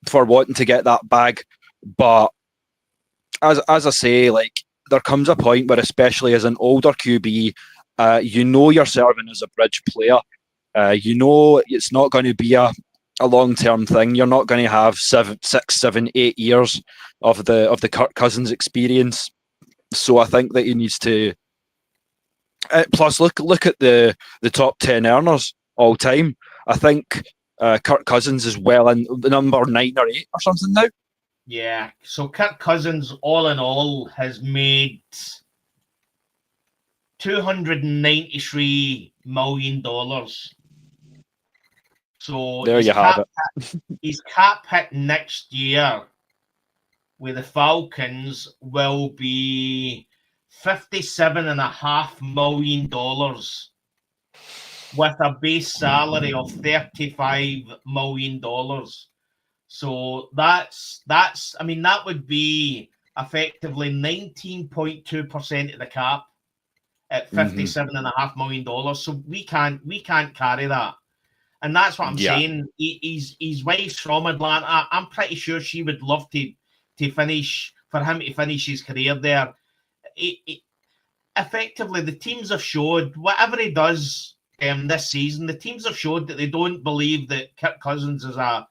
for wanting to get that bag. But as I say, like, there comes a point where, especially as an older QB, you're serving as a bridge player. It's not going to be a long-term thing. You're not going to have 6, 7, 8 years of the Kirk Cousins experience. So I think that he needs to. Plus, look at the top 10 earners all time. I think Kirk Cousins is well in the number 9 or 8 or something now. Yeah. So Kirk Cousins, all in all, has made $293 million. So there you have it. His cap hit next year with the Falcons will be $57.5 million with a base salary of $35 million. So that's that would be effectively 19.2% of the cap at $57.5 million. So we can't carry that. And that's what I'm saying. His wife's from Atlanta. I'm pretty sure she would love to finish, for him to finish his career there. Effectively, the teams have showed, whatever he does this season, the teams have showed that they don't believe that Kirk Cousins is a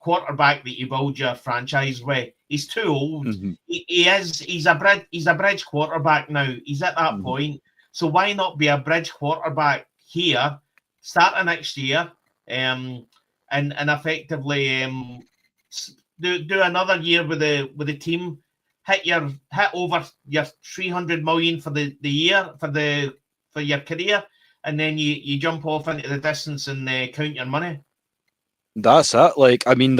quarterback that you build your franchise with. He's too old. He's a bridge quarterback now. He's at that point. So why not be a bridge quarterback here, starting next year, and effectively do another year with the team, hit over your 300 million for the year for your career, and then you jump off into the distance and count your money. That's it. Like, I mean,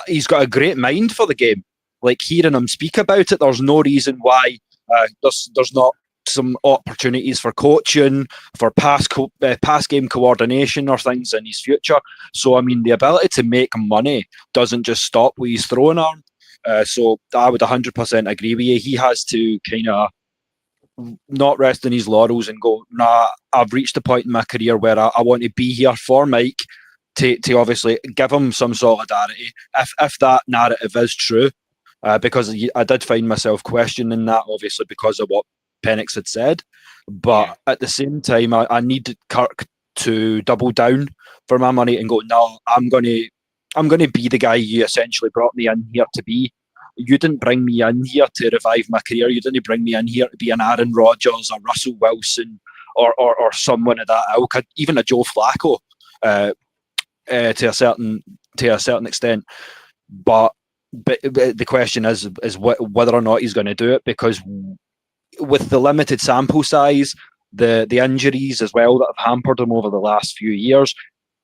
he's got a great mind for the game. Like, hearing him speak about it, there's no reason why there's not some opportunities for coaching, for pass game coordination or things in his future. So, I mean, the ability to make money doesn't just stop with his throwing arm. So I would 100% agree with you. He has to kind of not rest on his laurels and go, nah, I've reached a point in my career where I want to be here for Mike to obviously give him some solidarity, if that narrative is true. Because I did find myself questioning that, obviously, because of what Penix had said. But at the same time, I needed Kirk to double down for my money and go, no, I'm going to be the guy you essentially brought me in here to be. You didn't bring me in here to revive my career. You didn't bring me in here to be an Aaron Rodgers or Russell Wilson or someone of that ilk, even a Joe Flacco to a certain extent. But the question is whether or not he's going to do it, because with the limited sample size, the injuries as well that have hampered him over the last few years,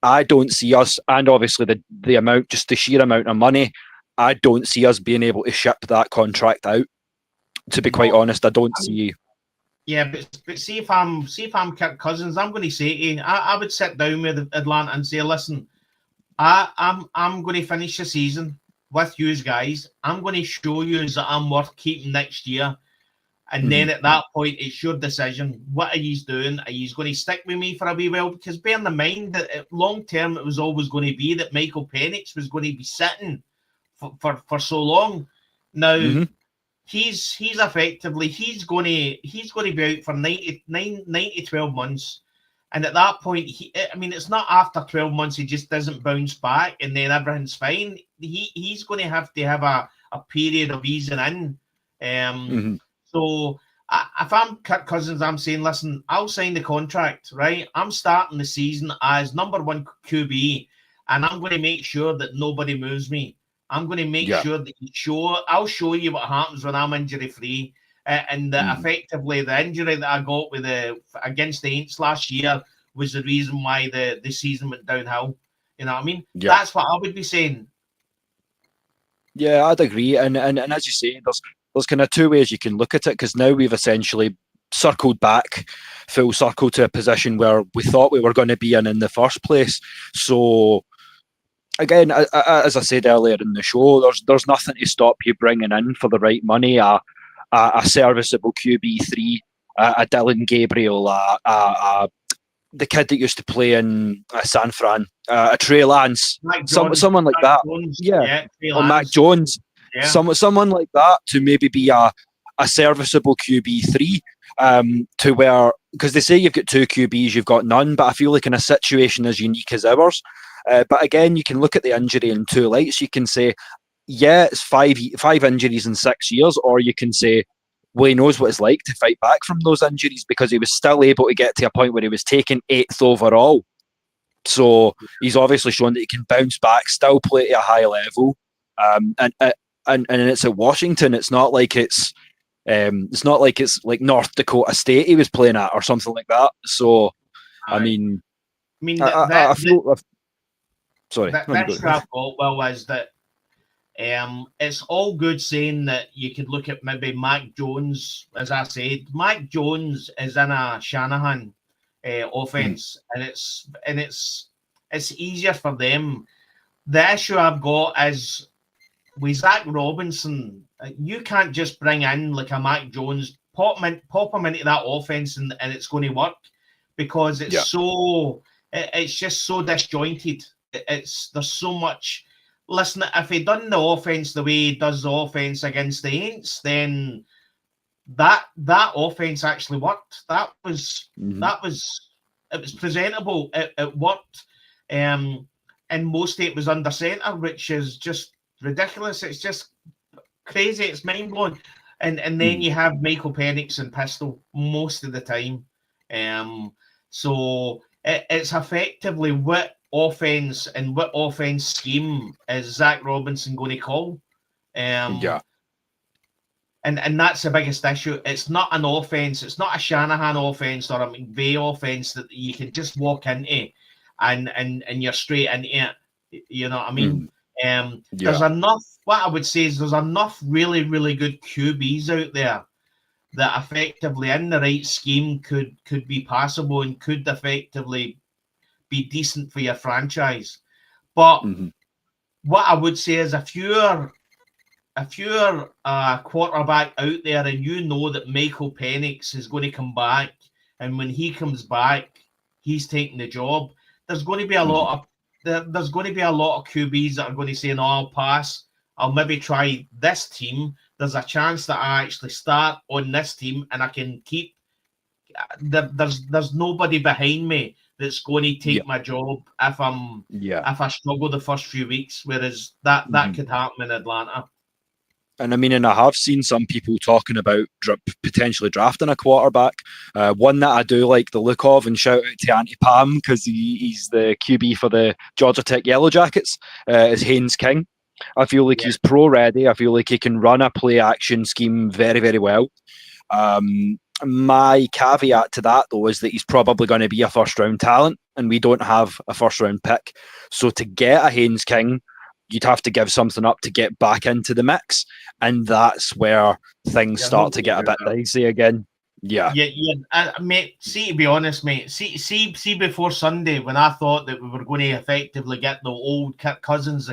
I don't see us, and obviously the sheer amount of money, I don't see us being able to ship that contract out. To be quite honest, I don't see. Yeah, but see if I'm Kirk Cousins, I'm going to say to you, I would sit down with Atlanta and say, listen, I'm going to finish the season with you guys. I'm going to show you that I'm worth keeping next year. And then at that point, it's your decision. What are you doing? Are you going to stick with me for a wee while? Because bear in mind that long term, it was always going to be that Michael Penix was going to be sitting for so long. Now, he's effectively going to be out for 9 to 12 months. And at that point, it's not after 12 months he just doesn't bounce back and then everything's fine. He's going to have a period of easing in. So if I'm Kirk Cousins, I'm saying, listen, I'll sign the contract, right? I'm starting the season as number 1 QB, and I'm going to make sure that nobody moves me. I'm going to make sure that I'll show you what happens when I'm injury free. and effectively the injury that I got with against the Aints last year was the reason why the season went downhill. You know what I mean? Yeah. That's what I would be saying. Yeah, I'd agree. And as you say, there's kind of two ways you can look at it, because now we've essentially circled back full circle to a position where we thought we were going to be in the first place. So again, as I said earlier in the show, there's nothing to stop you bringing in for the right money a serviceable QB3, a Dylan Gabriel, the kid that used to play in San Fran, a Trey Lance, someone like that. Jones. Yeah, or Lance. Mac Jones. Yeah. Someone like that to maybe be a serviceable QB3, to where, because they say you've got two QBs, you've got none, but I feel like in a situation as unique as ours. But again, you can look at the injury in two lights. You can say, yeah, it's five injuries in 6 years, or you can say, well, he knows what it's like to fight back from those injuries, because he was still able to get to a point where he was taken 8th overall. So he's obviously shown that he can bounce back, still play at a high level. And it's at Washington. It's not like it's like North Dakota State he was playing at or something like that. So, I mean, I feel. Sorry, that's what I've got. Well, is that it's all good saying that you could look at maybe Mac Jones. As I said, Mac Jones is in a Shanahan offense, and it's easier for them. The issue I've got is with Zach Robinson. You can't just bring in like a Mac Jones, pop him into that offense, and it's going to work, because it's it's just so disjointed. There's so much. Listen, if he done the offense the way he does the offense against the Aints, then that offense actually worked. It was presentable. It worked. And mostly it was under center, which is just ridiculous. It's just crazy. It's mind blowing. And then you have Michael Penix and pistol most of the time. So it's effectively what offense and what offense scheme is Zach Robinson going to call? And that's the biggest issue. It's not an offense. It's not a Shanahan offense or a McVay offense that you can just walk into and you're straight into it. You know what I mean? There's enough. What I would say is there's enough really, really good QBs out there that effectively in the right scheme could be passable and could effectively be decent for your franchise. But what I would say is if you're a quarterback out there and you know that Michael Penix is going to come back, and when he comes back, he's taking the job, there's going to be a lot of QBs that are going to say, no, I'll pass. I'll maybe try this team. There's a chance that I actually start on this team and I can keep. There's nobody behind me that's going to take my job if I struggle the first few weeks. Whereas that could happen in Atlanta. And I mean, and I have seen some people talking about potentially drafting a quarterback. One that I do like the look of, and shout out to Auntie Pam because he's the QB for the Georgia Tech Yellow Jackets, is Haynes King. I feel like he's pro ready. I feel like he can run a play action scheme very, very well. My caveat to that, though, is that he's probably going to be a first round talent, and we don't have a first round pick. So to get a Haynes King, you'd have to give something up to get back into the mix, and that's where things start to get a bit dicey again. Mate, see, to be honest, mate, see before Sunday, when I thought that we were going to effectively get the old Kirk Cousins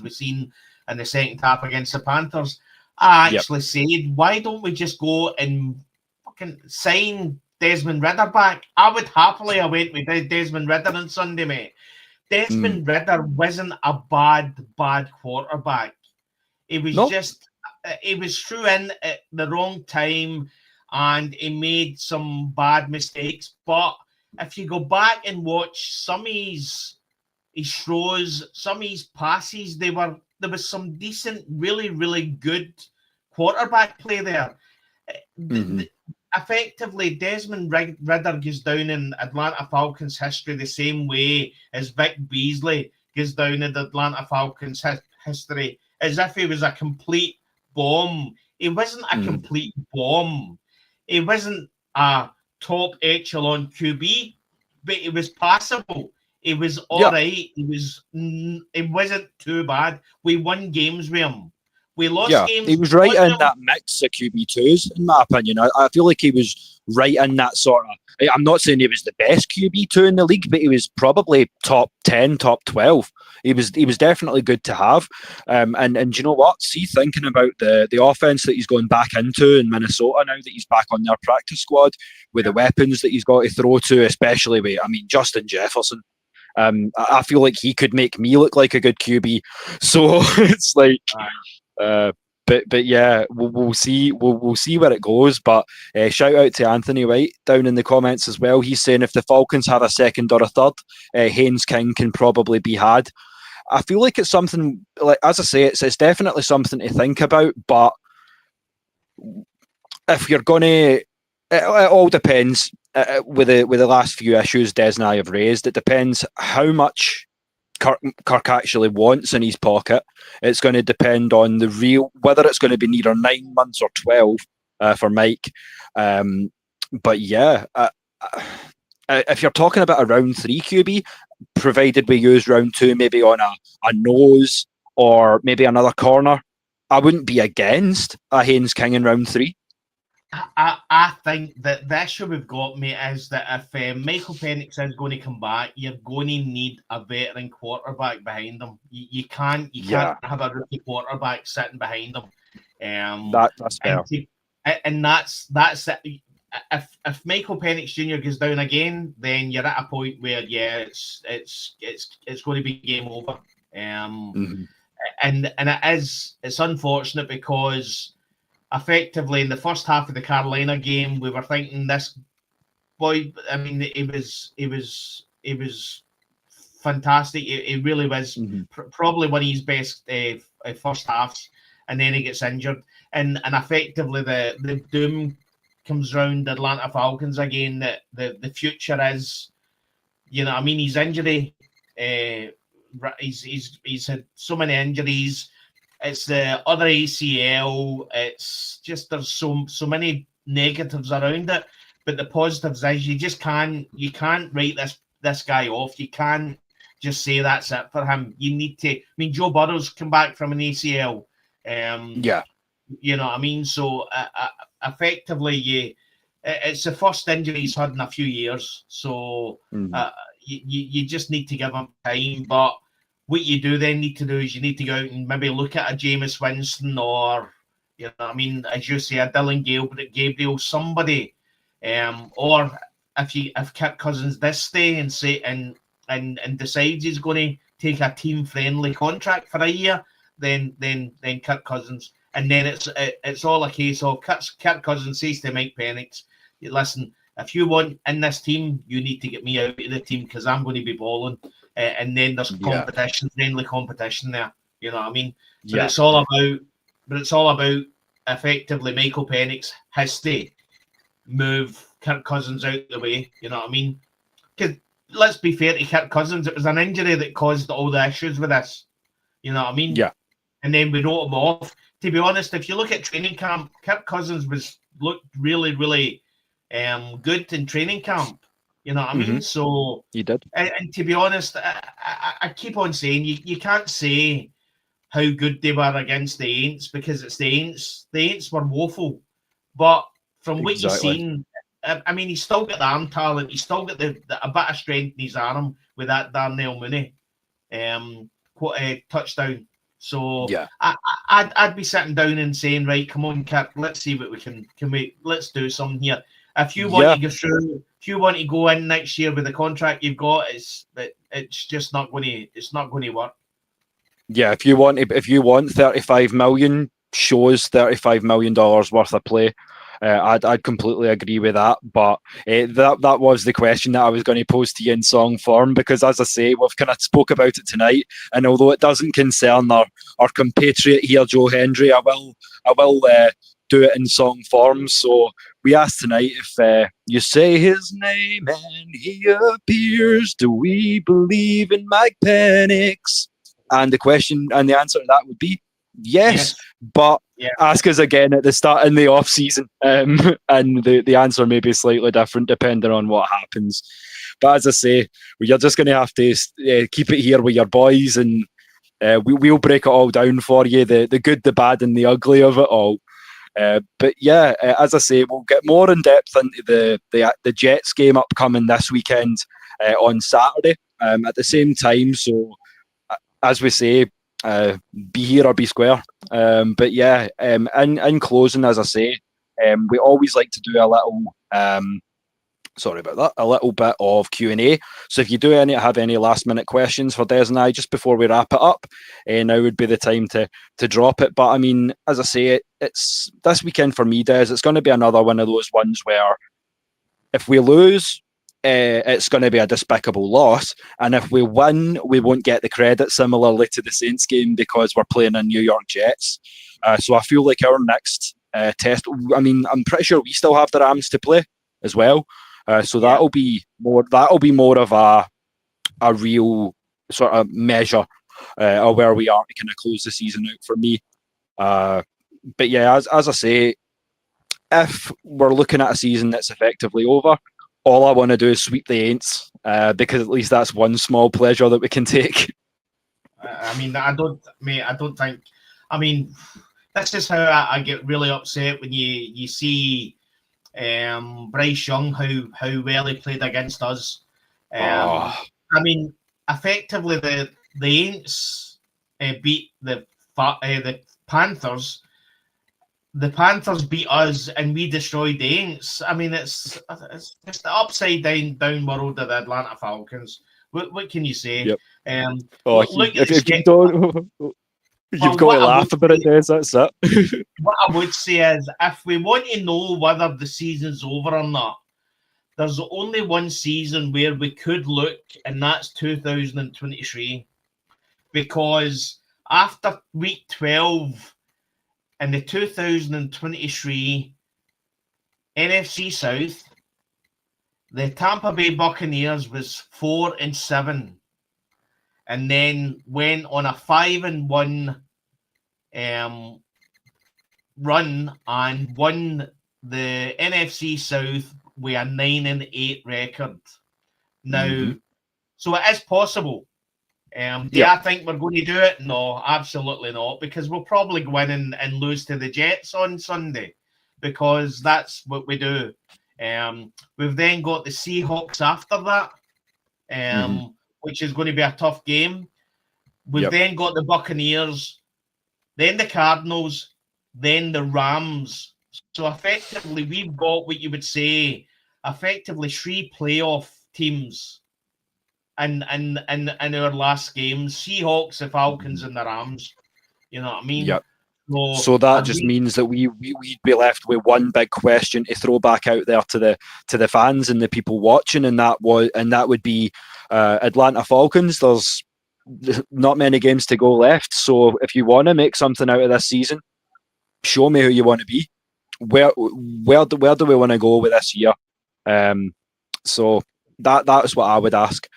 we've seen in the second half against the Panthers, I actually said, why don't we just go and fucking sign Desmond Ridder back? I would happily have went with Desmond Ridder on Sunday, mate. Desmond Ridder wasn't a bad quarterback. He was he was through in at the wrong time and he made some bad mistakes. But if you go back and watch some of his throws, some of his passes, there was some decent, really, really good quarterback play there. Effectively, Desmond Ridder goes down in Atlanta Falcons history the same way as Vic Beasley goes down in the Atlanta Falcons history, as if he was a complete bomb. He wasn't a complete bomb. He wasn't a top echelon QB, but he was passable. He was all right. It wasn't too bad. We won games with him. We lost games. He was right in that mix of QB2s, in my opinion. I feel like he was right in that sort of... I'm not saying he was the best QB2 in the league, but he was probably top 10, top 12. He was definitely good to have. And you know what? See, thinking about the offense that he's going back into in Minnesota now that he's back on their practice squad, with the weapons that he's got to throw to, especially with, Justin Jefferson. I feel like he could make me look like a good QB. So it's like... But yeah, we'll see. We'll see where it goes. But shout out to Anthony White down in the comments as well. He's saying if the Falcons have a second or a third, Haynes King can probably be had. I feel like it's something, like, as I say, it's definitely something to think about. But if you're gonna, it all depends. With the last few issues Des and I have raised, it depends how much Kirk actually wants in his pocket. It's going to depend on whether it's going to be neither 9 months or 12 for Mike. But yeah, if you're talking about a round 3 QB, provided we use round 2 maybe on a nose or maybe another corner, I wouldn't be against a Haynes King in round 3. I think that the issue we've got, mate, is that if Michael Penix is going to come back, you're going to need a veteran quarterback behind him. You can't have a rookie quarterback sitting behind him. That's fair. And that's it. If Michael Penix Jr. goes down again, then you're at a point where it's going to be game over. And it's unfortunate because effectively in the first half of the Carolina game, we were thinking this boy. I mean, it was fantastic. It really was probably one of his best first halves, and then he gets injured, and effectively the doom comes round Atlanta Falcons again. That the future is, his injury. He's had so many injuries. It's the other ACL. It's just there's so many negatives around it, but the positives is you can't write this guy off. You can't just say that's it for him. You need to. Joe Burrow's come back from an ACL. You know what I mean. So effectively, it's the first injury he's had in a few years. So you just need to give him time, but. What you do then need to do is you need to go out and maybe look at a Jameis Winston or, as you say, a Dylan Gabriel, somebody, or if Kirk Cousins does stay and say and decides he's going to take a team-friendly contract for a year, then Kirk Cousins, and then it's all a case of Kirk Cousins says to Mike Penix, listen, if you want in this team, you need to get me out of the team because I'm going to be balling. And then there's competition, friendly competition there. You know what I mean? But it's all about effectively Michael Penix has to move Kirk Cousins out the way. You know what I mean? Because let's be fair to Kirk Cousins, it was an injury that caused all the issues with this. You know what I mean? Yeah. And then we wrote him off. To be honest, if you look at training camp, Kirk Cousins looked really, really good in training camp. You know what I mean? So he did. And to be honest, I keep on saying you can't say how good they were against the Aints because it's the Aints. The Aints were woeful. But from what you've seen, he's still got the arm talent. He's still got a bit of strength in his arm with that Darnell Mooney touchdown. So I'd be sitting down and saying, right, come on, Kirk, let's see what we can let's do something here. If you want to go through, if you want to go in next year with the contract you've got, it's just not going to work. Yeah, if you want 35 million, shows $35 million worth of play. I'd completely agree with that. But that was the question that I was going to pose to you in song form, because as I say, we've kind of spoke about it tonight, and although it doesn't concern our compatriot here, Joe Hendry, I will do it in song form. So we asked tonight, if you say his name and he appears, do we believe in Mike Penix? And the question and the answer to that would be Yes. But ask us again at the start in the off season, and the answer may be slightly different depending on what happens. But as I say, you're just going to have to keep it here with your boys, and we'll break it all down for you, the good, the bad, and the ugly of it all. But yeah, as I say, we'll get more in depth into the Jets game upcoming this weekend on Saturday at the same time. So, as we say, be here or be square. But yeah, in closing, as I say, we always like to do a little. Sorry about that. A little bit of Q&A. So if you do have any last minute questions for Des and I just before we wrap it up, now would be the time to drop it. But I mean, as I say, it's this weekend for me, Des. It's going to be another one of those ones where if we lose, it's going to be a despicable loss, and if we win, we won't get the credit. Similarly to the Saints game, because we're playing in New York Jets. So I feel like our next test. I mean, I'm pretty sure we still have the Rams to play as well. So that'll be more. That'll be more of a real sort of measure of where we are to kind of close the season out for me. But yeah, as I say, if we're looking at a season that's effectively over, all I want to do is sweep the Aints, because at least that's one small pleasure that we can take. I mean, I don't think. I mean, this is how I get really upset when you see. Bryce Young, how well he played against us. I mean, effectively the Aints beat the Panthers. The Panthers beat us, and we destroyed the Aints. I mean, it's just the upside down world of the Atlanta Falcons. What can you say? Yep. Look at if you don't. You've got to laugh about it, Des. That's it. What I would say is, if we want to know whether the season's over or not, there's only one season where we could look, and that's 2023. Because after week 12 in the 2023 NFC South, the Tampa Bay Buccaneers was 4-7. And then went on a 5-1 run and won the NFC South with a 9-8 record. Now, so it is possible. Do I think we're going to do it? No, absolutely not, because we'll probably go in and lose to the Jets on Sunday, because that's what we do. We've then got the Seahawks after that, which is going to be a tough game. We've then got the Buccaneers, then the Cardinals, then the Rams. So effectively, we've got what you would say, effectively 3 playoff teams in our last games: Seahawks, the Falcons, and the Rams. You know what I mean? Yep. So that just means that we'd be left with one big question to throw back out there to the fans and the people watching, and that would be Atlanta Falcons. There's not many games to go left, so if you want to make something out of this season, show me who you want to be. Where do we want to go with this year? So that's what I would ask.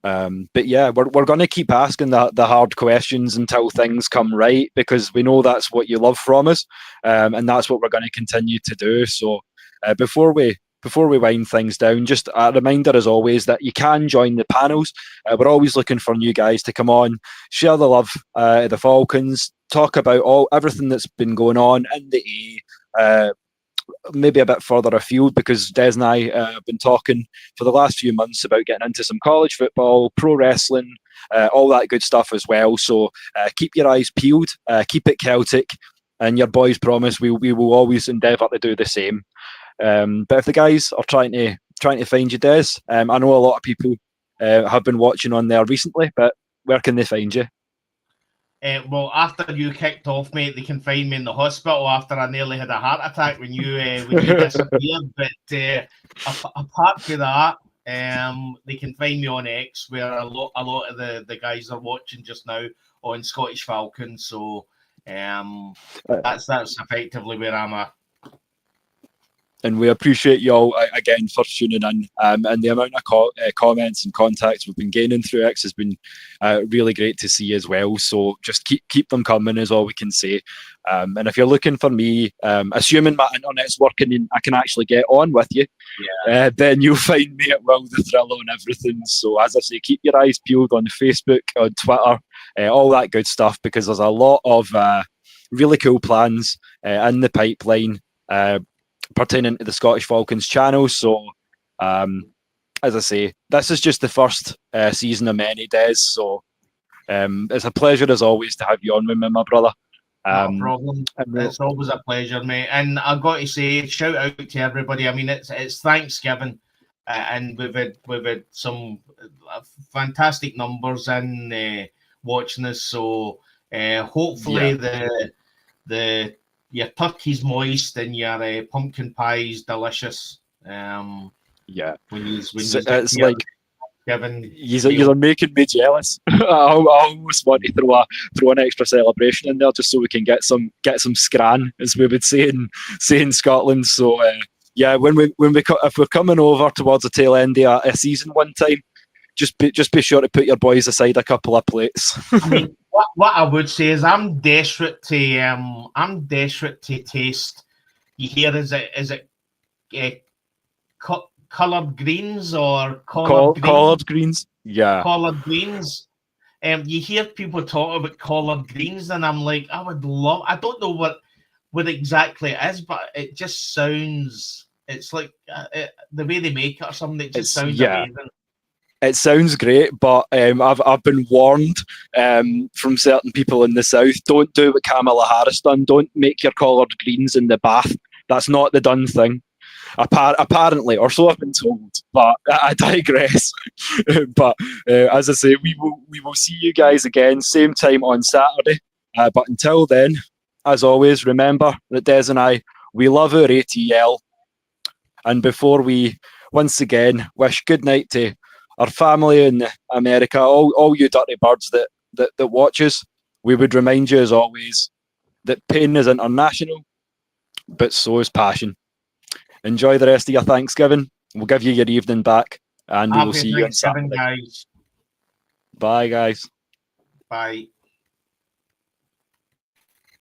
But yeah, we're going to keep asking the hard questions until things come right, because we know that's what you love from us, and that's what we're going to continue to do. So before we wind things down, just a reminder as always that you can join the panels. We're always looking for new guys to come on, share the love of the Falcons, talk about everything that's been going on in the maybe a bit further afield, because Des and I have been talking for the last few months about getting into some college football, pro wrestling, all that good stuff as well. So keep your eyes peeled, keep it Celtic, and your boys promise we will always endeavour to do the same. But if the guys are trying to find you, Des, I know a lot of people have been watching on there recently, but where can they find you? Well, after you kicked off, mate, they can find me in the hospital after I nearly had a heart attack when you disappeared. But apart from that, they can find me on X, where a lot of the guys are watching just now on Scottish Falcons. So that's effectively where I'm at. And we appreciate you all again for tuning in. And the amount of comments and contacts we've been gaining through X has been really great to see as well. So just keep them coming is all we can say. And if you're looking for me, assuming my internet's working and I can actually get on with you, then you'll find me at Will the Thriller and everything. So as I say, keep your eyes peeled on Facebook, on Twitter, all that good stuff, because there's a lot of really cool plans in the pipeline pertaining to the Scottish Falcons channel. So, as I say, this is just the first season of many days. So, it's a pleasure as always to have you on with me, my brother. No problem. It's always a pleasure, mate. And I've got to say, shout out to everybody. I mean, it's Thanksgiving, and we've had some fantastic numbers in watching us. So hopefully your turkey's moist and your pumpkin pie's delicious. When it's like Kevin, you're making me jealous. I almost want to throw an extra celebration in there just so we can get some scran, as we would say in Scotland. So if we're coming over towards the tail end of a season one time, just be sure to put your boys aside a couple of plates. I mean, what I would say is I'm desperate to taste. You hear is it coloured greens or coloured greens? Yeah, coloured greens. You hear people talk about coloured greens, and I'm like, I would love. I don't know what exactly it is, but it just sounds. It's like the way they make it or something. It just sounds amazing. It sounds great, but I've been warned from certain people in the south. Don't do what Kamala Harris done. Don't make your coloured greens in the bath. That's not the done thing. Apparently, or so I've been told. But I digress. But as I say, we will see you guys again same time on Saturday. But until then, as always, remember that Des and I, we love our ATL. And before we once again wish good night to our family in America, all you dirty birds that watch us, we would remind you as always that pain is international, but so is passion. Enjoy the rest of your Thanksgiving. We'll give you your evening back, and we will see you on Saturday. Guys. Bye, guys. Bye.